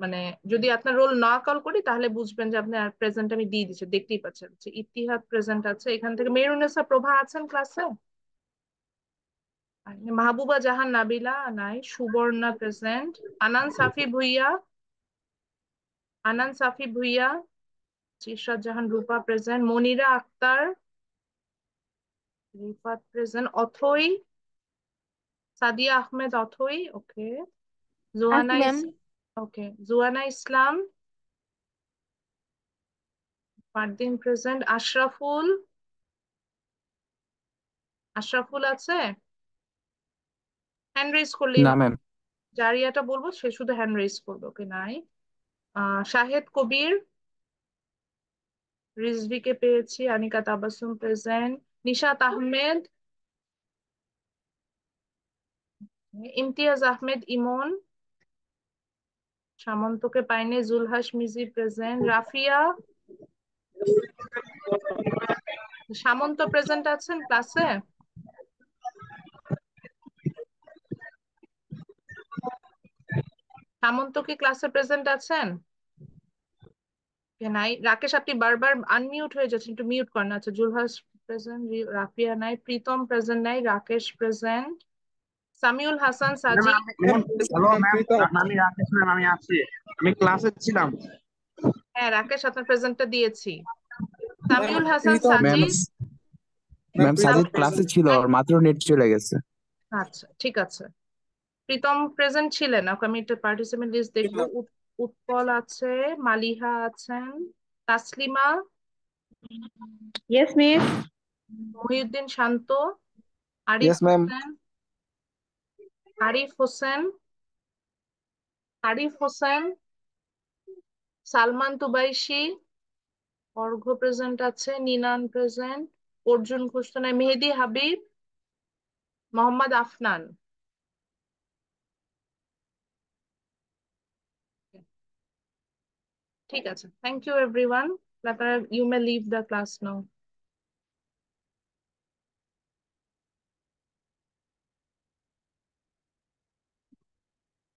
মানে যদি আপনার রোল না কল করি তাহলে বুঝবেন যে আপনার প্রেজেন্ট আমি দিয়ে দিচ্ছি, দেখতেই পাচ্ছেন যে ইতিহাদ প্রেজেন্ট আছে। এখান থেকে মেহরুনেসা প্রভা আছেন ক্লাসে, মাহবুবা জাহান নাবিলা নাই, সুবর্ণা প্রেজেন্ট, আনান সাফি ভুইয়া, আনান সাফি ভুইয়া, ইশরাত জাহান রূপা প্রেজেন্ট, মনিরা আক্তার, রিফাত প্রেজেন্ট, অথই, সাদিয়া আহমেদ অথই, ওকে, আছি জোয়ানা ম্যাম। ওকে, জোয়ানা ইসলাম, ফারদিন প্রেজেন্ট, আশরাফুল, আশরাফুল আছে, হ্যান্ড রেজ করলেই না হবে। ম্যাম। জারিয়াটা বলবো, সে শুধু হ্যান্ড রেজ করবে। ওকে, নাই। শাহেদ কবির, রিজভিকে পেয়েছি, আনিকা তাবাসসুম প্রেজেন্ট, নিশাত আহমেদ, ইমতিয়াজ আহমেদ ইমন, সামন্তকে পাইনি, জুলহাস মিজি প্রেজেন্ট, রাফিয়া, সামন্ত প্রেজেন্ট আছেন ক্লাসে? সামন্ত কি ক্লাসে প্রেজেন্ট আছেন? নাই। রাকেশ, আপনি বারবার আনমিউট হয়ে যাচ্ছেন, একটু মিউট করেন। আচ্ছা, জুলহাস প্রেজেন্ট, রাফিয়া নাই, প্রীতম প্রেজেন্ট নাই, Rakesh present, Samiul Hasan Saji. Hello ma'am ma'am, Pritam. আমি রাকেশ ম্যাম, আমি আছি, আমি ক্লাসে ছিলাম। হ্যাঁ রাকেশ, আপনার প্রেজেন্টটা দিয়েছি। Ma'am Samiul Hasan Pritam. Ma'am, Sajid. Ma'am ma'am Pritam Sajid ক্লাসে ছিল, ওর মাত্র নেট চলে গেছে। আচ্ছা ঠিক আছে, প্রীতম প্রেজেন্ট ছিলেন। ওকে, আমি একটা পার্টিসিপেন্ট লিস্ট দেখবো। উৎপল আছে, মালিহা আছেন, তাসলিমা, Yes, miss. মহিউদ্দিন শান্ত, আরিফ ইয়েস ম্যাম। হোসেন, আরিফ হোসেন, আরিফ হোসেন, সালমান তুবাইশি, অর্ঘ্য প্রেজেন্ট আছে, নিনান প্রেজেন্ট, অর্জুন ঘোষ তো নাই, মেহেদি হাবিব, মোহাম্মদ আফনান। ঠিক আছে, থ্যাংক ইউ এভরিওয়ান। আপনারা, you may leave the class now.